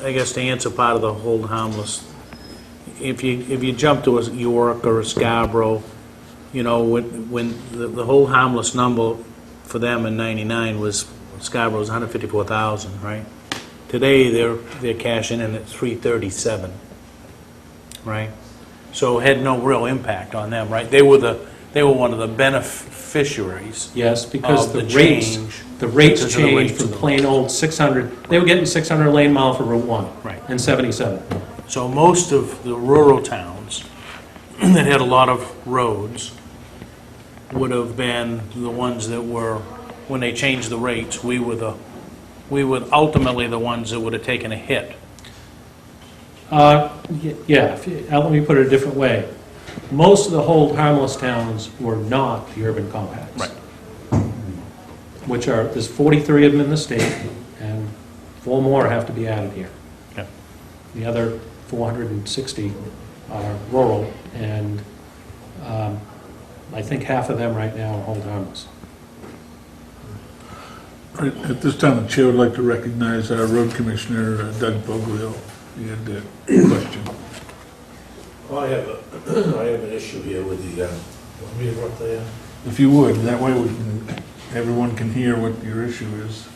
I guess, to answer part of the hold harmless. If you jump to a York or a Scarborough, you know, when the hold harmless number for them in '99 was, Scarborough was 154,000, right? Today they're cashing in at 337, right? So it had no real impact on them, right? They were one of the beneficiaries. Yes, because of the the rates change changed to from the plain old 600, they were getting 600 lane mile for Route 1. Right. And 77. So most of the rural towns that had a lot of roads would have been the ones that were, when they changed the rates, we were ultimately the ones that would have taken a hit. Yeah, let me put it a different way. Most of the hold harmless towns were not the urban compacts. Right. which are, there's 43 of them in the state, and 4 more have to be added here. Yeah. The other 460 are rural, and I think half of them right now are hold harmless. Right, at this time, the chair would like to recognize our road commissioner, Doug Boglio. You had a question. Well, I have an issue here with the, want me to go up there? If you would, that way everyone can hear what your issue is.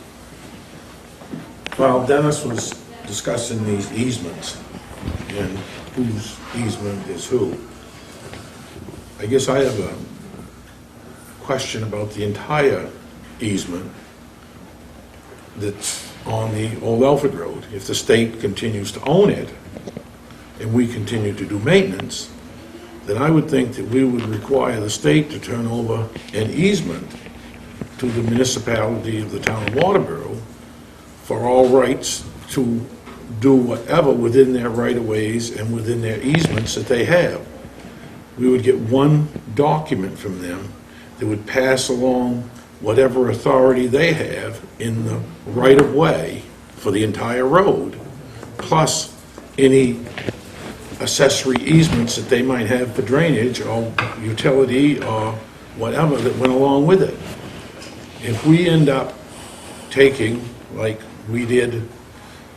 Well, Dennis was discussing these easements and whose easement is who. I guess I have a question about the entire easement that's on the old Alfred Road. If the state continues to own it and we continue to do maintenance, then I would think that we would require the state to turn over an easement to the municipality of the town of Waterboro for all rights to do whatever within their right-of-ways and within their easements that they have. We would get one document from them that would pass along whatever authority they have in the right-of-way for the entire road, plus any accessory easements that they might have for drainage or utility or whatever that went along with it. If we end up taking, like we did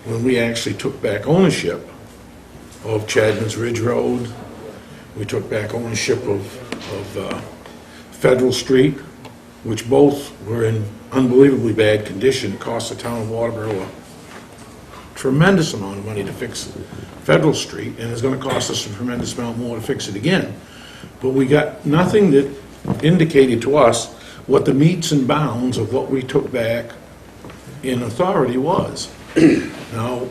when we actually took back ownership of Chadman's Ridge Road, we took back ownership of Federal Street, which both were in unbelievably bad condition. It cost the town of Waterboro a tremendous amount of money to fix Federal Street, and it's going to cost us a tremendous amount more to fix it again. But we got nothing that indicated to us what the metes and bounds of what we took back in authority was. Now,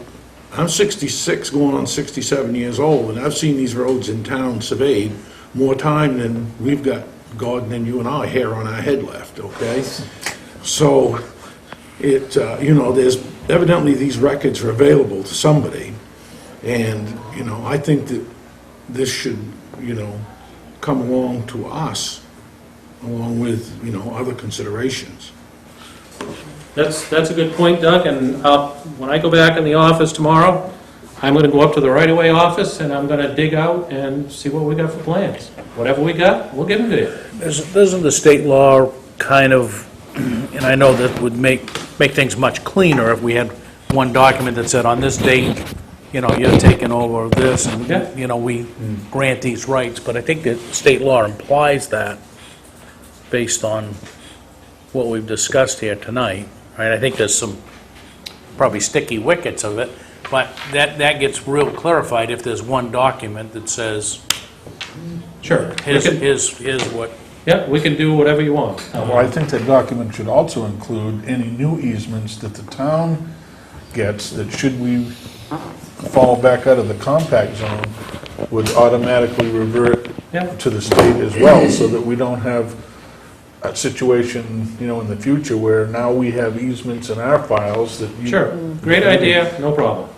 I'm 66, going on 67 years old, and I've seen these roads in town surveyed more time than we've got, Gordon and you and I, hair on our head left, okay? So, it, you know, there's evidently these records are available to somebody, and, you know, I think that this should, you know, come along to us, along with, you know, other considerations. That's a good point, Doug, and when I go back in the office tomorrow, I'm going to go up to the right-of-way office, and I'm going to dig out and see what we got for plans. Whatever we got, we'll give them to you. Doesn't the state law kind of, and I know that would make things much cleaner if we had one document that said, on this date, you know, you're taking over this, and, Yeah. you know, we grant these rights, but I think that state law implies that based on what we've discussed here tonight, right? I think there's some probably sticky wickets of it, but that gets real clarified if there's one document that says, Sure. here's what. Yeah, we can do whatever you want. Well, I think that document should also include any new easements that the town gets that, should we fall back out of the compact zone, would automatically revert Yeah. to the state as well, so that we don't have a situation, you know, in the future where now we have easements in our files that you... Sure, great idea, no problem.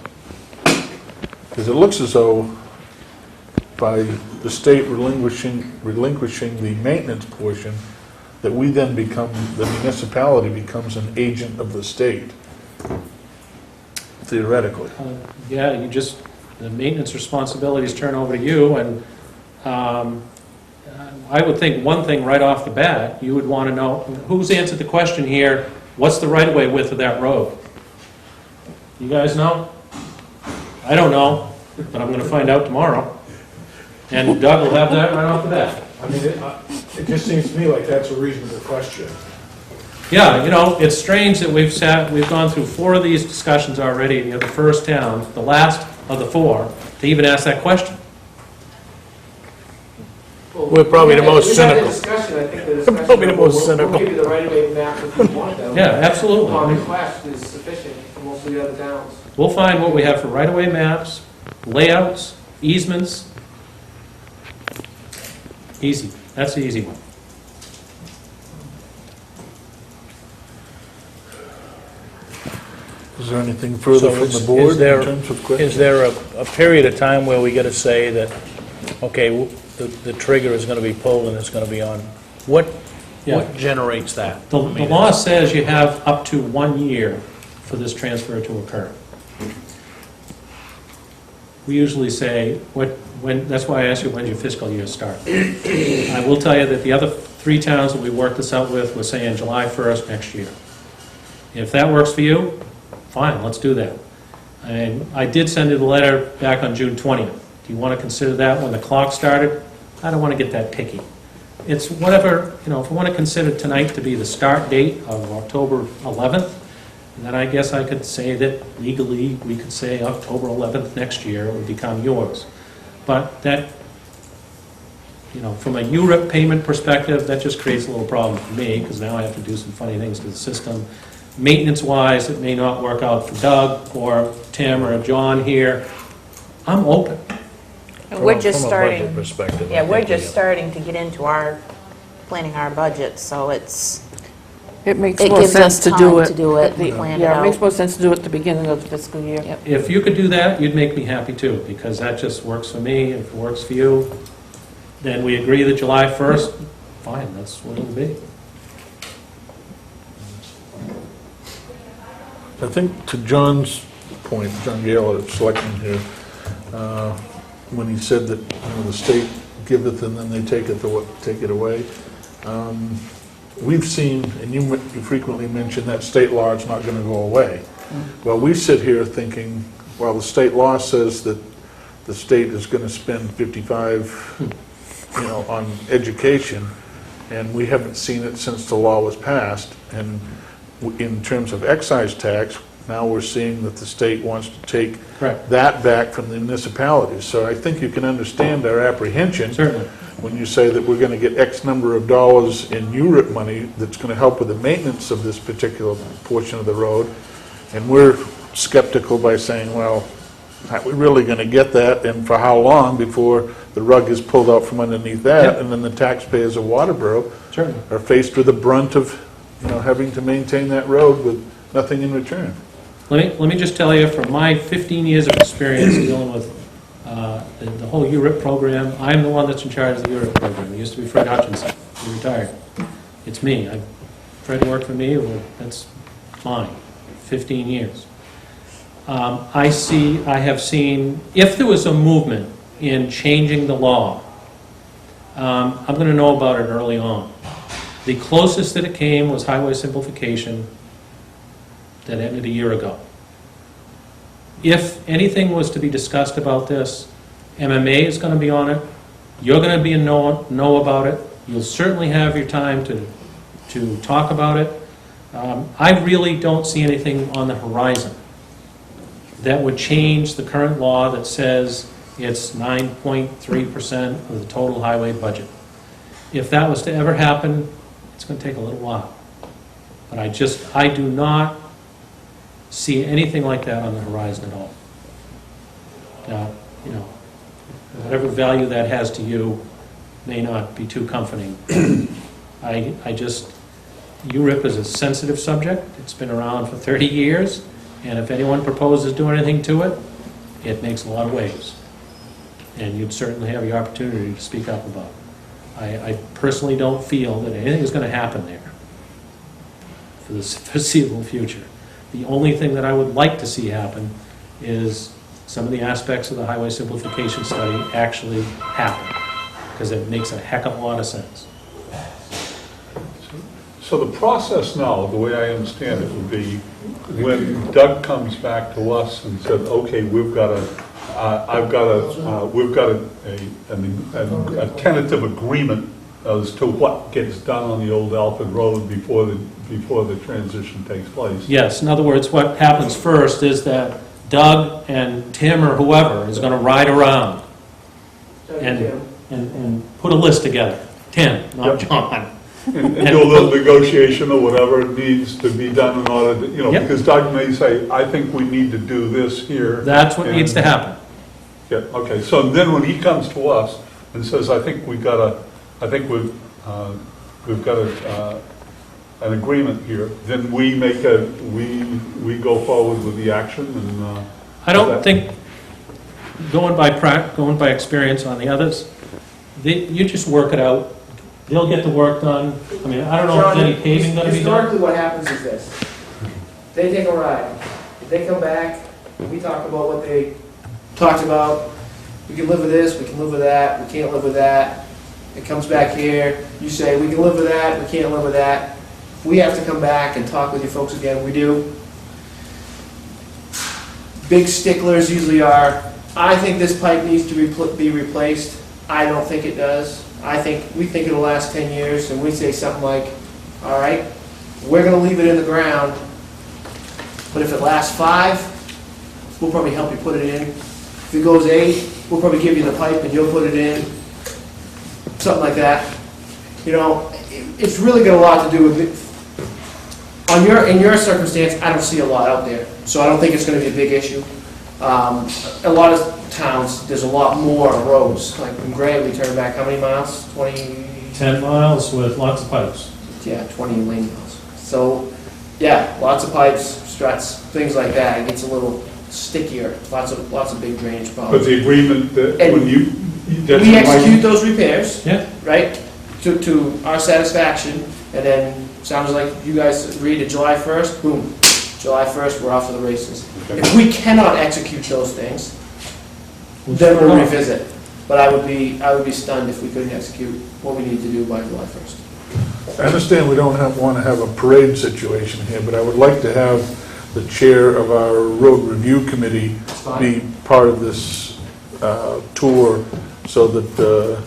Because it looks as though by the state relinquishing the maintenance portion, that we then become, the municipality becomes an agent of the state, theoretically. Yeah, you just, the maintenance responsibilities turn over to you, and I would think one thing right off the bat, you would want to know, who's answered the question here, what's the right-of-way width of that road? You guys know? I don't know, but I'm going to find out tomorrow. And Doug will have that right off the bat. I mean, it just seems to me like that's a reasonable question. Yeah, you know, it's strange that we've gone through 4 of these discussions already, and you're the first town, the last of the 4, to even ask that question. We're probably the most cynical. We've had the discussion, I think the discussion. Probably the most cynical. We'll give you the right-of-way map if you want them. Yeah, absolutely. Upon request is sufficient for most of the other towns. We'll find what we have for right-of-way maps, layouts, easements. Easy, that's the easy one. Is there anything further So from is- the board is there- in terms of questions? Is there a period of time where we got to say that, okay, the trigger is going to be pulled and it's going to be on? What Yeah. What generates that? The law says you have up to 1 year for this transfer to occur. We usually say, that's why I asked you, when's your fiscal year start? I will tell you that the other 3 towns that we worked this out with were saying July 1st next year. If that works for you, fine, let's do that. And I did send you the letter back on June 20th. Do you want to consider that when the clock started? I don't want to get that picky. It's whatever, if we want to consider tonight to be the start date of October 11th, then I guess I could say that legally, we could say October 11th next year it would become yours. But that, from a URIP payment perspective, that just creates a little problem for me, because now I have to do some funny things to the system. Maintenance-wise, it may not work out for Doug, or Tim, or John here. I'm open. And we're just From a budget starting, perspective. yeah, I we're think just starting to get into planning our budget, so it It gives more us sense time to do it, to do it. plan it Yeah, it makes out. more sense to do it at the beginning of the fiscal year. Yep. If you could do that, you'd make me happy too, because that just works for me. If it works for you, then we agree that July 1st, fine, that's what it'll be. I think to John's point, John Gale, Selectman here, when he said that the state giveth and then they take it away, we've seen, and you frequently mention that state law is not going to go away. Well, we sit here thinking, well, the state law says that the state is going to spend 55, on education, and we haven't seen it since the law was passed. And in terms of excise tax, now we're seeing that the state wants to take Correct. that back from the municipalities. So I think you can understand our apprehension Certainly. when you say that we're going to get X number of dollars in URIP money that's going to help with the maintenance of this particular portion of the road. And we're skeptical by saying, well, are we really going to get that, and for how long before the rug is pulled out from underneath that? Yep. And then the taxpayers of Waterboro Certainly. are faced with the brunt of, having to maintain that road with nothing in return. Let me just tell you, from my 15 years of experience dealing with the whole URIP program, I'm the one that's in charge of the URIP program. It used to be Fred Hutchinson. He retired. It's me. Fred worked for me. Well, that's fine. 15 years. I have seen, if there was a movement in changing the law, I'm going to know about it early on. The closest that it came was highway simplification that ended a year ago. If anything was to be discussed about this, MMA is going to be on it. You're going to be a know about it. You'll certainly have your time to talk about it. I really don't see anything on the horizon that would change the current law that says it's 9.3% of the total highway budget. If that was to ever happen, it's going to take a little while. But I do not see anything like that on the horizon at all. Now, whatever value that has to you may not be too comforting. URIP is a sensitive subject. It's been around for 30 years, and if anyone proposes doing anything to it, it makes a lot of waves. And you'd certainly have the opportunity to speak up about it. I personally don't feel that anything is going to happen there for the foreseeable future. The only thing that I would like to see happen is some of the aspects of the highway simplification study actually happen, because it makes a heck of a lot of sense. So the process now, the way I understand it, would be when Doug comes back to us and said, okay, we've got a tentative agreement as to what gets done on the old Alfred Road before the transition takes place. Yes, in other words, what happens first is that Doug and Tim or whoever is going to ride around and put a list together. Tim, not Yep. John. And do a little negotiation or whatever needs to be done in order to, Yep. because Doug may say, I think we need to do this here. That's what needs to happen. Yeah, okay, so then when he comes to us and says, I think we've got an agreement here, then we go forward with the action and. I don't think, going by experience on the others, you just work it out they'll get the work done. I mean, I don't know if there's any paving gonna be done. Historically, what happens is this. They take a ride. They come back, we talk about what they talked about. We can live with this, we can live with that, we can't live with that. It comes back here, you say, we can live with that, we can't live with that. If we have to come back and talk with you folks again, we do. Big sticklers usually are, I think this pipe needs to be replaced. I don't think it does. We think it'll last 10 years, and we say something like, all right, we're gonna leave it in the ground, but if it lasts 5, we'll probably help you put it in. If it goes 8, we'll probably give you the pipe and you'll put it in. Something like that. You know, it's really got a lot to do with it. In your circumstance, I don't see a lot out there, so I don't think it's gonna be a big issue. A lot of towns, there's a lot more roads. Like in Gray, we turn back how many miles? 20? 10 miles with lots of pipes. Yeah, 20 lane miles. So, yeah, lots of pipes, struts, things like that. It gets a little stickier. Lots of big drainage But problems. the agreement that And when you... that's We why- execute those repairs, Yeah. right, to our satisfaction, and then, sounds like you guys agreed to July 1st, boom, July 1st, we're off to the races. If we cannot execute those things, then we'll revisit. But I would be stunned if we couldn't execute what we need to do by July 1st. I understand we don't want to have a parade situation here, but I would like to have the chair of our road review committee be part of this tour, so that,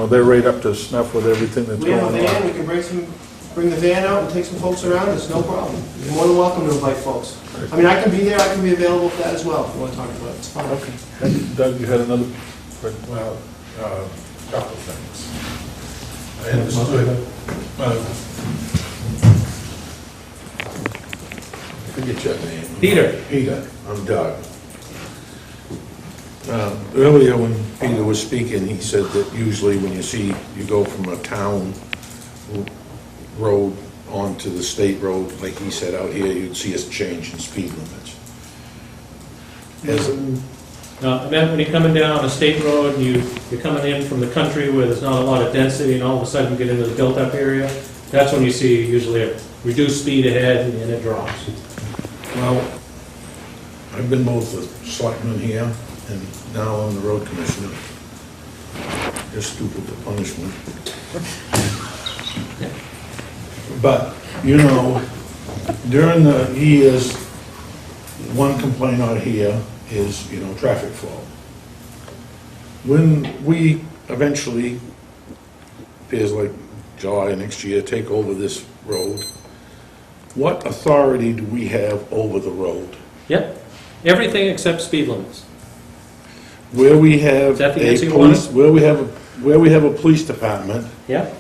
they're right up to snuff with everything that's We have a going van, on. we can bring the van out and take some folks around, it's no problem. You're more than welcome to invite folks. I mean, I can be there, I can be available for that as well, if you want to talk about it, it's fine. Okay. Thank you. Doug, you had another? Well, couple things. I understood, forget your name. Peter. Peter, I'm Doug. Earlier when Peter was speaking, he said that usually when you go from a town road onto the state road, like he said out here, you'd see a change in speed limits. No, I meant when you're coming down a state road and you're coming in from the country where there's not a lot of density and all of a sudden you get into the built-up area, that's when you see usually a reduced speed ahead and it drops. Well, I've been both a selectman here and now I'm the road commissioner. They're stupid to punish me. But, during the years, one complaint out here is, traffic flow. When we eventually, appears like July next year, take over this road, what authority do we have over the road? Yep, everything except speed limits. Where we have Is that the a answer you police, where we have a police department, Yep,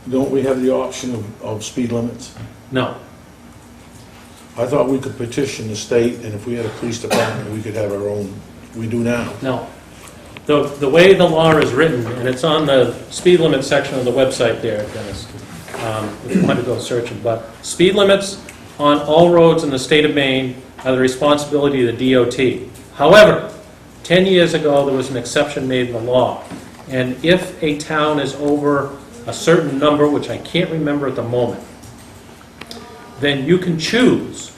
don't we have the option of speed limits? no. I thought we could petition the state, and if we had a police department, we could have our own, we do now. No. The way the law is written, and it's on the speed limit section of the website there, Dennis, if you want to go searching, but speed limits on all roads in the state of Maine are the responsibility of the DOT. However, 10 years ago, there was an exception made in the law, and if a town is over a certain number, which I can't remember at the moment, then you can choose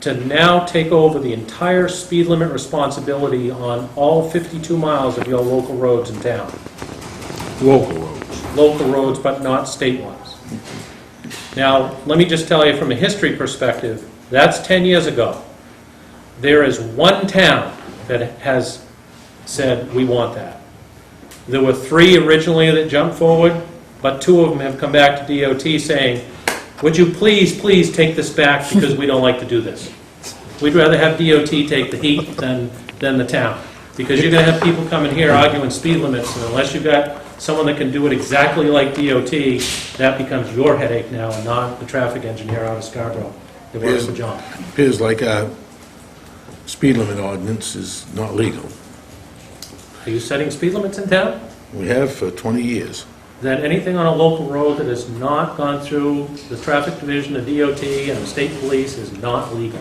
to now take over the entire speed limit responsibility on all 52 miles of your local roads in town. Local roads. Local roads, but not state ones. Now, let me just tell you from a history perspective, that's 10 years ago. There is one town that has said, we want that. There were 3 originally that jumped forward, but 2 of them have come back to DOT saying, would you please take this back because we don't like to do this. We'd rather have DOT take the heat than the town. Because you're going to have people coming here arguing speed limits, and unless you've got someone that can do it exactly like DOT, that becomes your headache now and not the traffic engineer out of Scarborough that works for John. Appears like our speed limit ordinance is not legal. Are you setting speed limits in town? We have for 20 years. That anything on a local road that has not gone through the traffic division of DOT and the state police is not legal.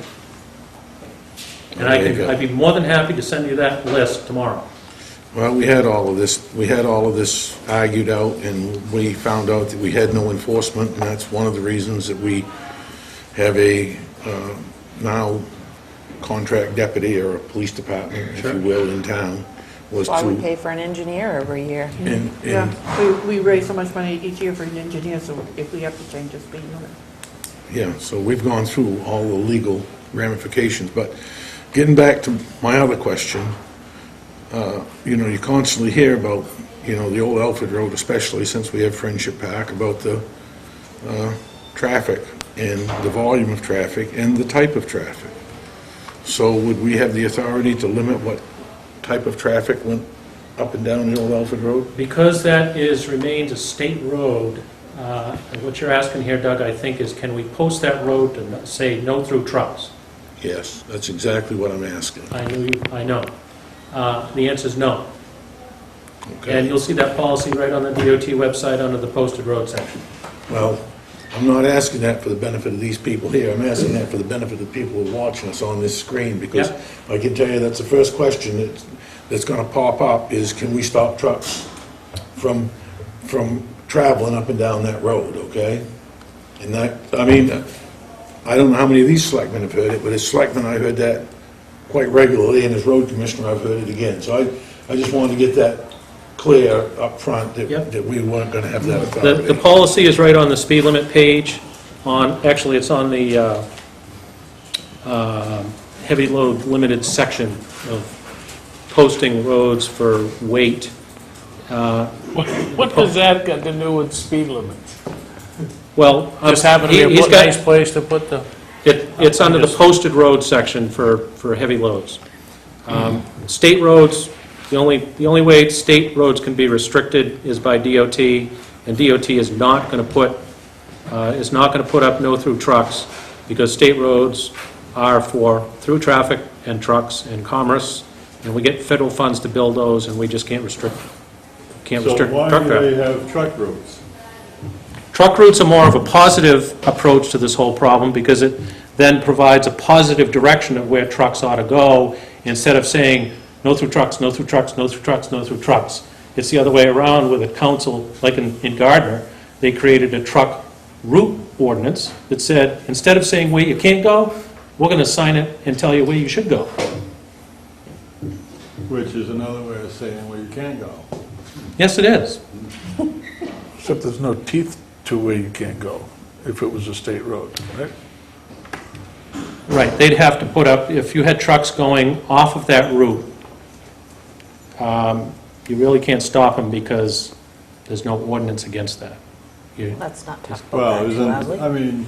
And There you go. I'd be more than happy to send you that list tomorrow. Well, we had all of this argued out, and we found out that we had no enforcement, and that's one of the reasons that we have a now contract deputy or a police department, if you will, in town, was That's why we to... pay for an engineer every year. and- Yeah, we raise so much money each year for an engineer, so if we have to change the speed limit. Yeah, so we've gone through all the legal ramifications, but getting back to my other question, you constantly hear about, the old Alfred Road, especially since we have Friendship Park, about the traffic and the volume of traffic and the type of traffic. So would we have the authority to limit what type of traffic went up and down the old Alfred Road? Because that remains a state road, and what you're asking here, Doug, I think, is can we post that road to say no through trucks? Yes, that's exactly what I'm asking. I know. The answer is no. Okay. And you'll see that policy right on the DOT website under the posted road section. Well, I'm not asking that for the benefit of these people here. I'm asking that for the benefit of the people who are watching us on this screen, because Yep. I can tell you that's the first question that's going to pop up is, can we stop trucks from traveling up and down that road, okay? And that, I don't know how many of these selectmen have heard it, but as selectmen, I heard that quite regularly, and as road commissioner, I've heard it again. So I just wanted to get that clear up front that Yep. that we weren't going to have that authority. The policy is right on the speed limit page actually it's on the heavy load limited section of posting roads for weight. What does that got to do with speed limits? Well, Just happen to be a he's got- nice place to put the... It's under the posted road section for heavy loads. State roads, the only way state roads can be restricted is by DOT, and DOT is not going to put up no-through trucks, because state roads are for through traffic and trucks and commerce, and we get federal funds to build those, and we just can't restrict truck So why traffic. do they have truck routes? Truck routes are more of a positive approach to this whole problem, because it then provides a positive direction of where trucks ought to go, instead of saying, no through trucks, no through trucks, no through trucks, no through trucks. It's the other way around with a council, like in Gardner, they created a truck route ordinance that said, instead of saying where you can't go, we're going to sign it and tell you where you should go. Which is another way of saying where you can go. Yes, it is. Except there's no teeth to where you can't go, if it was a state road, right? Right, they'd have to put up, if you had trucks going off of that route, you really can't stop them because there's no ordinance against that. Let's not talk Well, about that too loudly. isn't, I mean,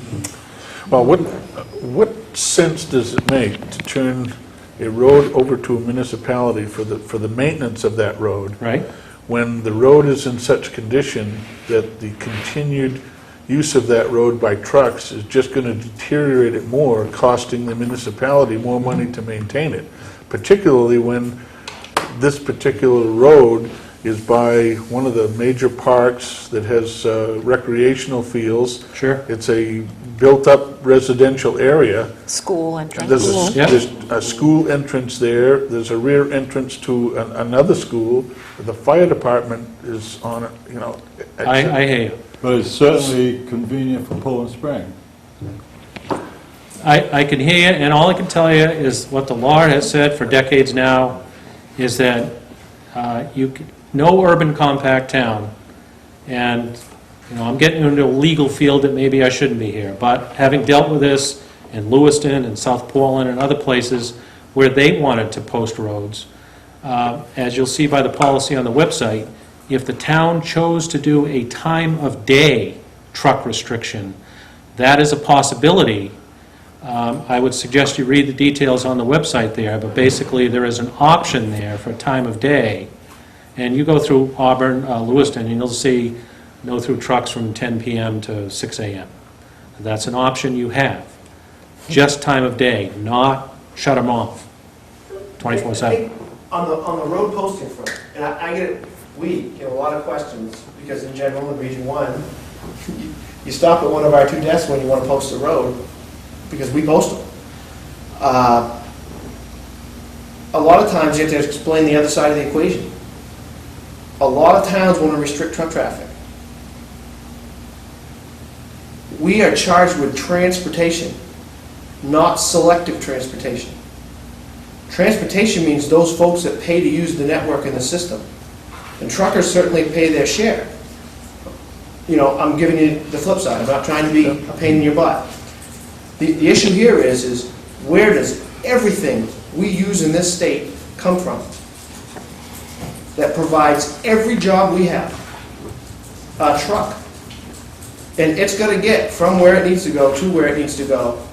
Well, what sense does it make to turn a road over to a municipality for the maintenance of that road, Right? when the road is in such condition that the continued use of that road by trucks is just going to deteriorate it more, costing the municipality more money to maintain it, particularly when this particular road is by one of the major parks that has recreational fields. Sure. It's a built-up residential area. School entrance. There's a school entrance there, there's a rear entrance to another school, the fire department is on it, I hear you. but it's certainly convenient for Poland Spring. I can hear you, and all I can tell you is what the law has said for decades now, is that no urban compact town, and I'm getting into a legal field that maybe I shouldn't be here, but having dealt with this in Lewiston and South Portland and other places where they wanted to post roads, as you'll see by the policy on the website, if the town chose to do a time of day truck restriction, that is a possibility. I would suggest you read the details on the website there, but basically there is an option there for time of day. And you go through Auburn, Lewiston, and you'll see no through trucks from 10 p.m. to 6 a.m. That's an option you have. Just time of day, not shut them off 24/7. On the road posting front, and I get a lot of questions, because in general, in Region 1, you stop at one of our two desks when you want to post a road, because we post them. A lot of times you have to explain the other side of the equation. a lot of towns want to restrict truck traffic. We are charged with transportation, not selective transportation. Transportation means those folks that pay to use the network and the system. And truckers certainly pay their share. You know, I'm giving you the flip side. I'm not trying to be a pain in your butt. The issue here is where does everything we use in this state come from that provides every job we have? A truck. And it's going to get from where it needs to go to where it needs to go,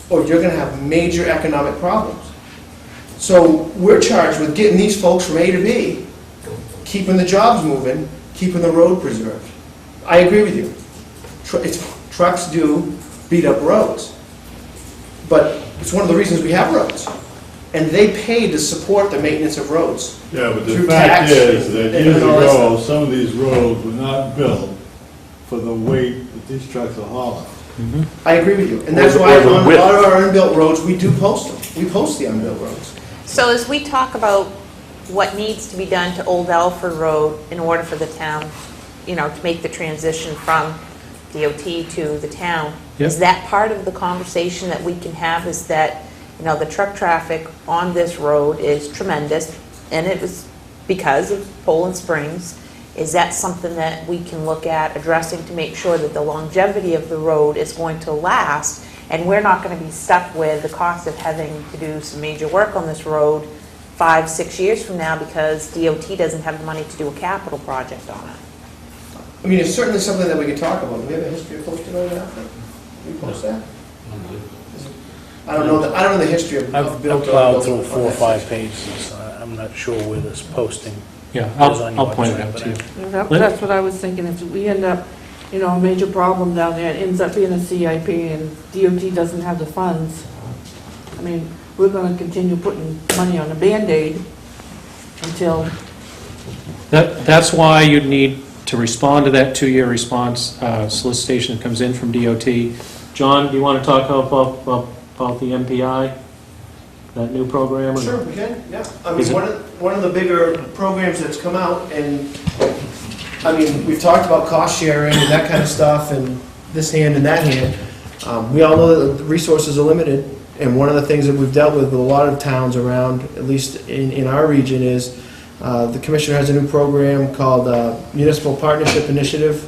or you're going to have major economic problems. So we're charged with getting these folks from A to B, keeping the jobs moving, keeping the road preserved. I agree with you. Trucks do beat up roads. But it's one of the reasons we have roads. And they pay to support the maintenance of roads. Yeah, but the Through fact tax is that and years all that ago, stuff. some of these roads were not built for the weight that these trucks are hauling. I agree with you. And that's Or the- why or the on a width. lot of our unbuilt roads, we do post them. We post the unbuilt roads. So as we talk about what needs to be done to Old Alfred Road in order for the town, you know, to make the transition from DOT to the town, Yep. is that part of the conversation that we can have, is that, you know, the truck traffic on this road is tremendous, and it was because of Poland Springs. Is that something that we can look at addressing to make sure that the longevity of the road is going to last, and we're not going to be stuck with the cost of having to do some major work on this road 5, 6 years from now because DOT doesn't have the money to do a capital project on it? I mean, it's certainly something that we can talk about. Do we have a history of posting on that? Can we post that? I don't know the history of I've built plowed through 4 or 5 pages. I'm not sure where this posting Yeah, is on your I'll point it website, out but to you. That's what I was thinking, if we end up, you know, a major problem down there, it ends up being a CIP and DOT doesn't have the funds, I mean, we're gonna continue putting money on a Band-Aid until, That's why you'd need to respond to that 2-year response solicitation that comes in from DOT. John, do you want to talk about the MPI, that new program? or- Sure, we can, yeah. I Is mean, it- one of the bigger programs that's come out, and, I mean, we've talked about cost sharing and that kind of stuff, and this hand and that hand. We all know that the resources are limited, and one of the things that we've dealt with a lot of towns around, at least in our region, is the commissioner has a new program called Municipal Partnership Initiative.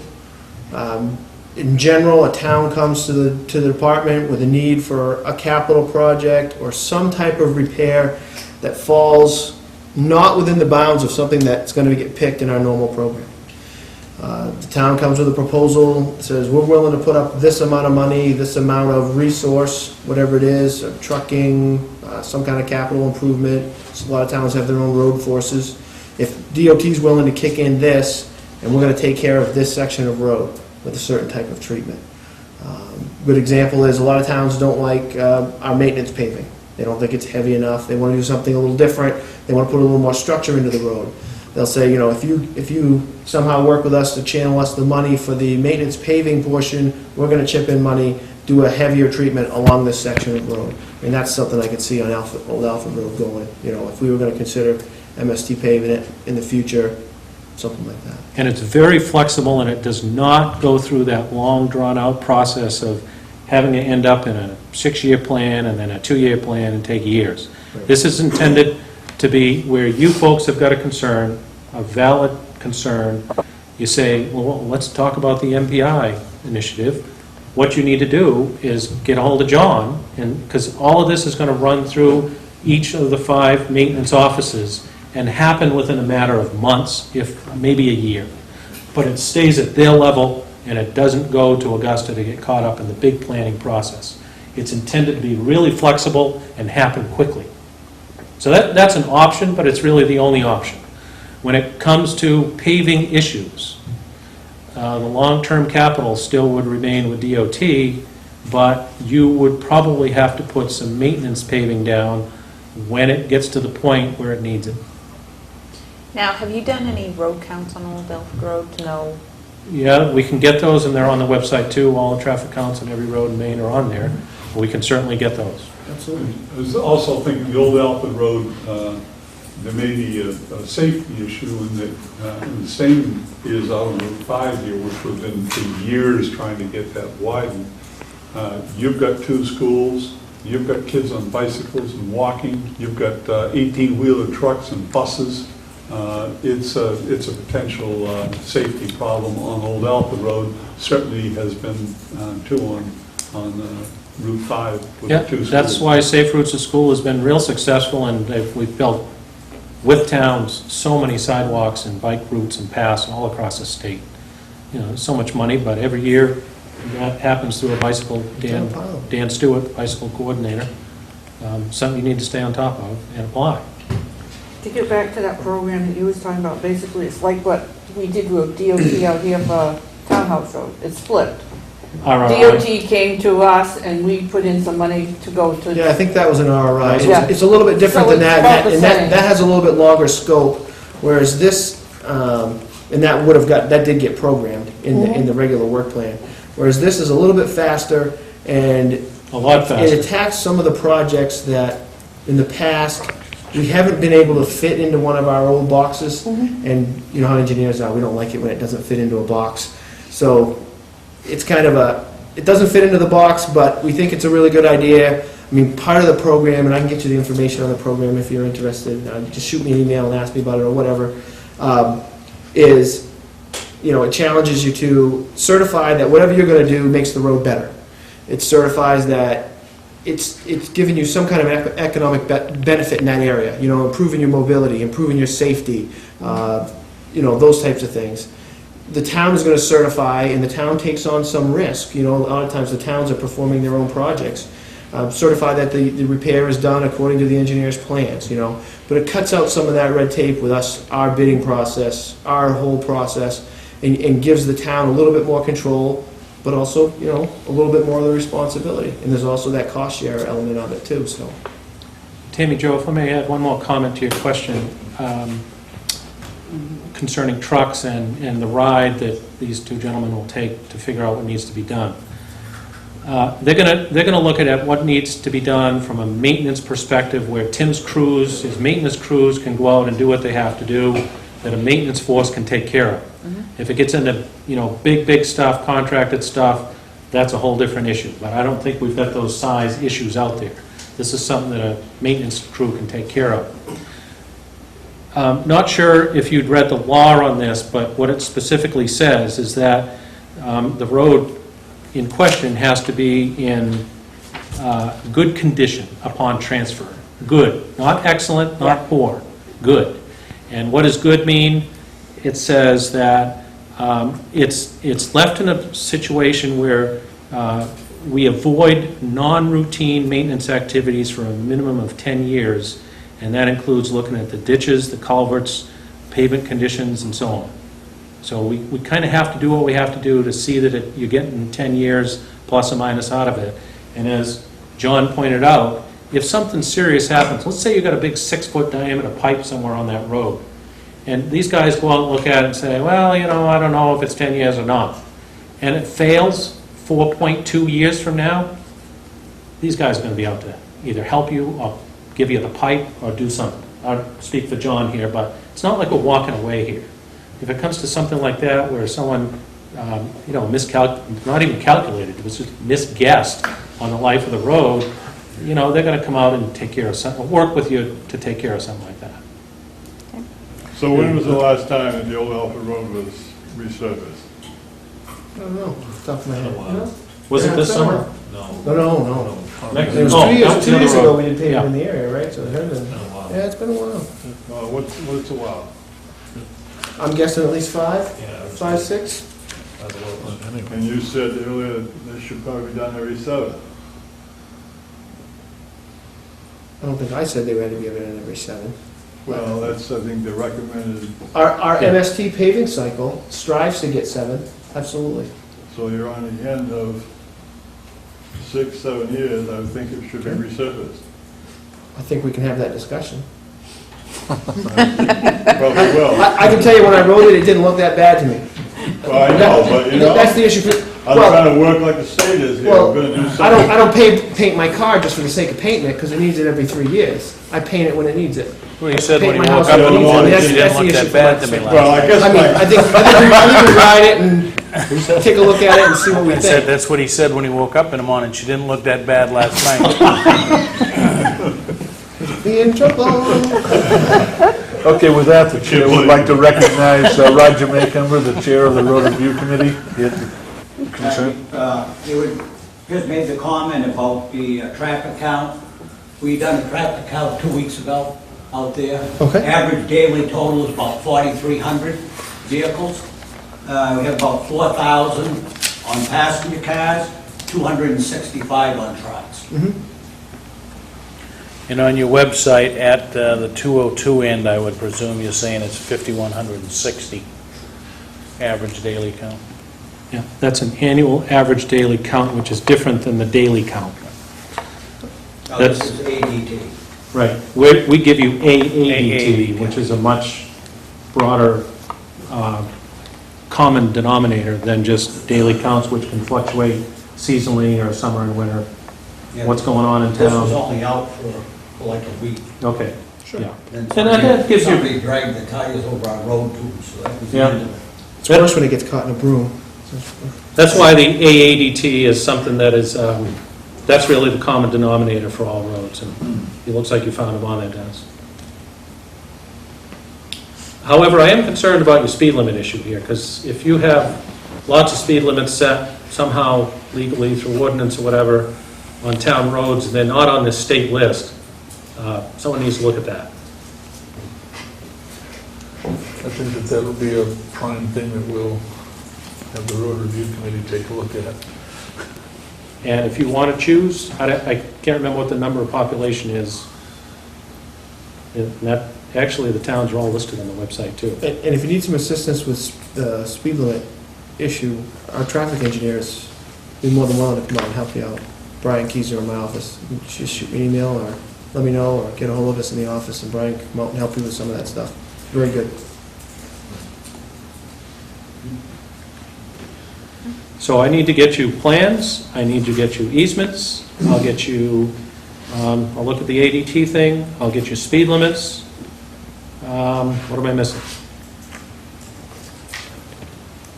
In general, a town comes to the department with a need for a capital project or some type of repair that falls not within the bounds of something that's going to get picked in our normal program. The town comes with a proposal, says we're willing to put up this amount of money, this amount of resource, whatever it is, trucking, some kind of capital improvement. So a lot of towns have their own road forces. If DOT's willing to kick in this, and we're going to take care of this section of road with a certain type of treatment. Good example is a lot of towns don't like our maintenance paving. They don't think it's heavy enough. They want to do something a little different. They want to put a little more structure into the road. They'll say, you know, if you somehow work with us to channel us the money for the maintenance paving portion, we're going to chip in money, do a heavier treatment along this section of road. I mean, that's something I could see on Old Alfred Road going. You know, if we were going to consider MST paving it in the future, something like that. And it's very flexible, and it does not go through that long, drawn-out process of having to end up in a 6-year plan and then a 2-year plan and take years. Right. This is intended to be where you folks have got a concern, a valid concern. You say, well, let's talk about the MPI initiative. What you need to do is get a hold of John, and because all of this is going to run through each of the 5 maintenance offices and happen within a matter of months, if maybe a year. But it stays at their level, and it doesn't go to Augusta to get caught up in the big planning process. It's intended to be really flexible and happen quickly. So that's an option, but it's really the only option. When it comes to paving issues, the long-term capital still would remain with DOT, but you would probably have to put some maintenance paving down when it gets to the point where it needs it. Now, have you done any road counts on Old Alfred Road to know? Yeah, we can get those, and they're on the website too. All the traffic counts on every road in Maine are on there. We can certainly get those. Absolutely. I was also thinking the Old Alfred Road there may be a safety issue, and that, and the same is out on Route 5 here, which we've been for years trying to get that widened. You've got 2 schools, you've got kids on bicycles and walking, you've got 18-wheeler trucks and buses. It's a potential safety problem on Old Alfred Road. Certainly has been too on Route 5 with Yeah, the 2 schools. that's why Safe Routes to School has been real successful, and we've built with towns so many sidewalks and bike routes and paths all across the state. You know, so much money, but every year that happens through a bicycle. Dan Stewart, bicycle coordinator, something you need to stay on top of and apply. To get back to that program that you was talking about, basically, it's like what we did with DOT out here for Townhouse Road. It's flipped. DOT came to us and we put in some money to go to. Yeah, I think that was an RI. Yeah. It's a little bit different So than it's that, about the and that same. has a little bit longer scope, whereas this, and that would have that did get programmed in the regular work plan. Whereas this is a little bit faster, and A lot it faster. attacks some of the projects that in the past we haven't been able to fit into one of our old boxes. And you know how engineers are, we don't like it when it doesn't fit into a box. So it's kind of it doesn't fit into the box, but we think it's a really good idea. I mean, part of the program, and I can get you the information on the program if you're interested, just shoot me an email and ask me about it or whatever, is, you know, it challenges you to certify that whatever you're going to do makes the road better. It certifies that it's giving you some kind of economic benefit in that area, you know, improving your mobility, improving your safety, you know, those types of things. The town is going to certify, and the town takes on some risk. You know, a lot of times the towns are performing their own projects. Certify that the repair is done according to the engineer's plans, you know. But it cuts out some of that red tape with us, our bidding process, our whole process, and gives the town a little bit more control, but also, you know, a little bit more of the responsibility. And there's also that cost share element of it too, so. Tammy Jo, if I may add one more comment to your question concerning trucks and the ride that these 2 gentlemen will take to figure out what needs to be done. They're gonna look at what needs to be done from a maintenance perspective, where Tim's crews, his maintenance crews, can go out and do what they have to do, that a maintenance force can take care of. If it gets into, you know, big stuff, contracted stuff, that's a whole different issue. But I don't think we've got those size issues out there. This is something that a maintenance crew can take care of. Not sure if you'd read the law on this, but what it specifically says is that the road in question has to be in good condition upon transfer. Good, not excellent, not poor, good. And what does good mean? It says that it's left in a situation where we avoid non-routine maintenance activities for a minimum of 10 years, and that includes looking at the ditches, the culverts, pavement conditions, and so on. So we kind of have to do what we have to do to see that you're getting 10 years plus or minus out of it. And as John pointed out, if something serious happens, let's say you've got a big 6-foot diameter pipe somewhere on that road, and these guys go out and look at it and say, well, you know, I don't know if it's 10 years or not, and it fails 4.2 years from now, these guys are going to be out to either help you or give you the pipe or do something. I'll speak for John here, but it's not like we're walking away here. If it comes to something like that where someone, you know, not even calculated, it was just misguessed on the life of the road, you know, they're going to come out and take care of something, work with you to take care of something like that. So when was the last time that the old Alfred Road was resurfaced? I don't know, off the top of my head. Was it this summer? No. It was Oh, 2 that years, was the 2 years other ago road. we did paving Yeah. in the area, right? So it had been, yeah, it's been a while. What's a while? I'm guessing at least 5, 5, 6? And you said earlier that this should probably be done every 7. I don't think I said they had to be in every 7. Well, that's, I think, the recommended, Our MST paving cycle strives to get 7, absolutely. so you're on the end of 6, 7 years, I would think it should be resurfaced. I think we can have that discussion. Probably will. I can tell you when I wrote it, it didn't look that bad to me. Well, I know, but you know. That's the issue. I'm Well- trying to work like the state is here, Well, we're gonna do something. I don't paint my car just for the sake of painting it, because it needs it every 3 years. I paint it when it needs it. Well, he said when he Paint my woke house up in the when it needs it. morning, That's- she that's didn't the look issue that bad for to me my- last Well, I guess I mean, my, I think we can ride it and take a look at it and see what we I said, think. that's what he said when he woke up in the morning, she didn't look that bad last night. Be in trouble. Okay, with that, the chair would like to recognize Roger Maycumber, the chair of the Road Review Committee. He had consent. Just made the comment about the traffic count. We done a traffic count 2 weeks ago out there. Okay. Average daily total is about 4,300 vehicles. We have about 4,000 on passenger cars, 265 on trucks. And on your website, at the 202 end, I would presume you're saying it's 5,160 average daily count. Yeah, that's an annual average daily count, which is different than the daily count. Now, this is ADT. Right. We give you AADT, which is a much broader common denominator than just daily counts, which can fluctuate seasonally or summer and winter. Yeah, What's going on in This was town? only out for like a week. Okay, yeah. Then And that gives you- somebody dragged the tires over our road too, so that was the Yeah. end of it. It's worse when it gets caught in a broom. That's why the AADT is something that is, that's really the common denominator for all roads, and it looks like you found them on there, Dennis. However, I am concerned about your speed limit issue here, because if you have lots of speed limits set somehow legally through ordinance or whatever on town roads, and they're not on this state list, someone needs to look at that. I think that that'll be a prime thing that we'll have the Road Review Committee take a look at. And if you want to choose, I can't remember what the number of population is. And that, actually, the towns are all listed on the website, too. And if you need some assistance with the speed limit issue, our traffic engineers be more than willing to come out and help you out. Brian Keyser in my office. Just shoot me an email or let me know, or get a hold of us in the office, and Brian can come out and help you with some of that stuff. Very good. So I need to get you plans, I need to get you easements, I'll get you, I'll look at the ADT thing, I'll get you speed limits. What am I missing?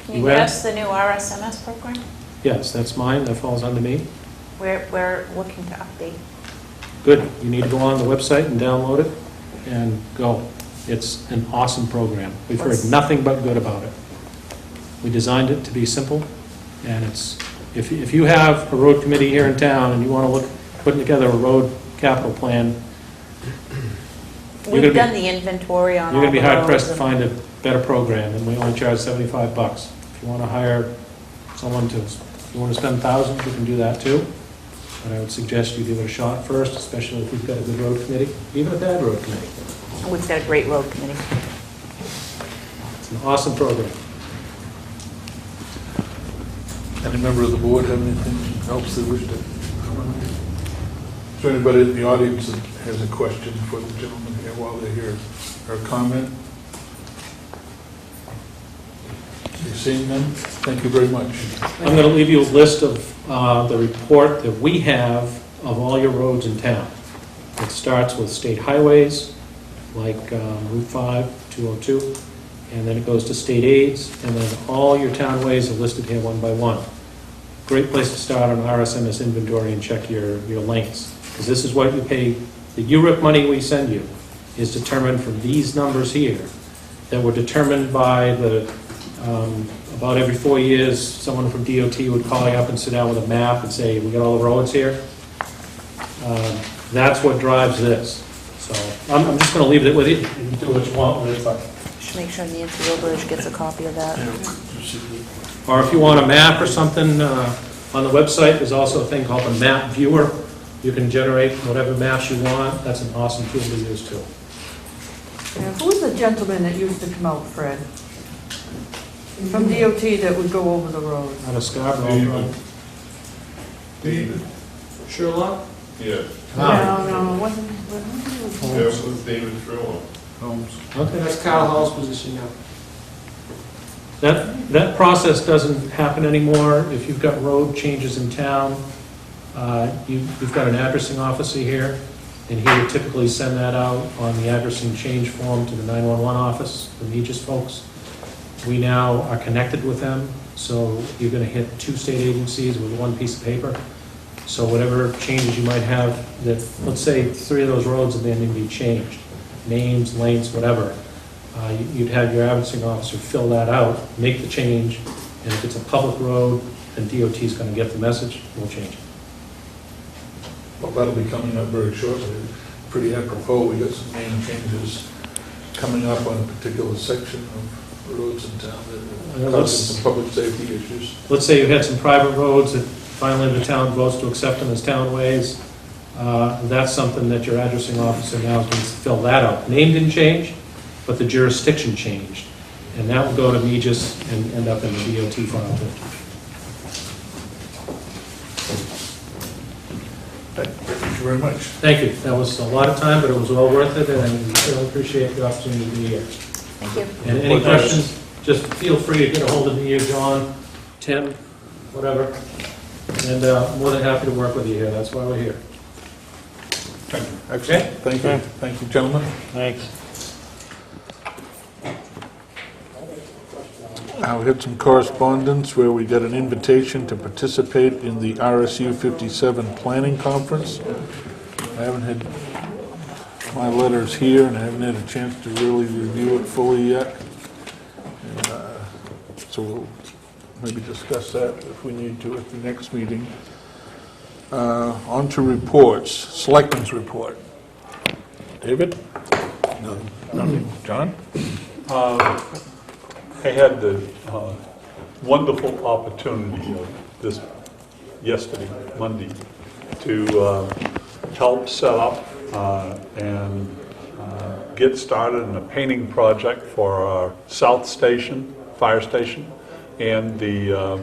Can you You get asked? us the new RSMS program? Yes, that's mine, that falls under me. We're looking to update. Good, you need to go on the website and download it and go. It's an awesome program. We've heard nothing but good about it. We designed it to be simple, and it's, if you have a road committee here in town and you want to look, putting together a road capital plan, We've done the inventory on all you're the going to be hard pressed to roads find a better program, and we only charge $75. If you want to hire someone to, if you want to spend thousands, we can do that too. But I would suggest you give it a shot first, especially if you've got a good road committee, even a bad road committee. and we've got a great road committee. It's an awesome program. Any member of the board have anything else they wish to comment? Is there anybody in the audience that has a question for the gentleman here while they're here, or a comment? You seeing none? Thank you very much. I'm going to leave you a list of the report that we have of all your roads in town. It starts with state highways, like Route 5, 202, and then it goes to state aids, and then all your townways are listed here one by one. Great place to start on RSMS inventory and check your lanes, because this is what you pay. The URIP money we send you is determined from these numbers here that were determined by the about every 4 years, someone from DOT would call you up and sit down with a map and say, we got all the roads here. That's what drives this. So I'm just going to leave it with you. You can do what you want with it. But- Should make sure Nancy Gilbert gets a copy of that. Or if you want a map or something, on the website, there's also a thing called a map viewer. You can generate whatever maps you want. That's an awesome tool to use too. Yeah, who was the gentleman that used to come out, Fred? From DOT that would go over the road? Out of Scarborough. David. Sherlock? Yeah, No, it wasn't. that was David Trillo. Holmes. Okay. That's Kyle Hall's position now. That process doesn't happen anymore. If you've got road changes in town, you've got an addressing officer here, and he would typically send that out on the addressing change form to the 911 office, the Regis folks. We now are connected with them, so you're going to hit 2 state agencies with 1 piece of paper. So whatever changes you might have, that, let's say 3 of those roads are going to be changed, names, lanes, whatever. You'd have your addressing officer fill that out, make the change, and if it's a public road, then DOT's going to get the message, we'll change it. Well, that'll be coming up very shortly. Pretty apropos, we got some main changes coming up on a particular section of roads in town that are causing some public safety issues. Let's say you had some private roads that finally the town votes to accept them as townways. That's something that your addressing officer now is going to fill that out. Name didn't change, but the jurisdiction changed. And that will go to Regis and end up in the DOT file too. Thank you very much. Thank you. That was a lot of time, but it was well worth it, and I really appreciate the opportunity to be here. Thank you. And any questions, just feel free to get a hold of me or John, Tim, whatever. And I'm more than happy to work with you here. That's why we're here. Thank you. Excellent. Thank you. Thank you, gentlemen. Thanks. We had some correspondence where we got an invitation to participate in the RSU 57 Planning Conference. I haven't had my letters here, and I haven't had a chance to really review it fully yet. And, so we'll maybe discuss that if we need to at the next meeting. On to reports. Selectmen's report. David? Nothing. John? I had the wonderful opportunity yesterday, Monday, to help set up and get started in a painting project for our South Station, fire station, and the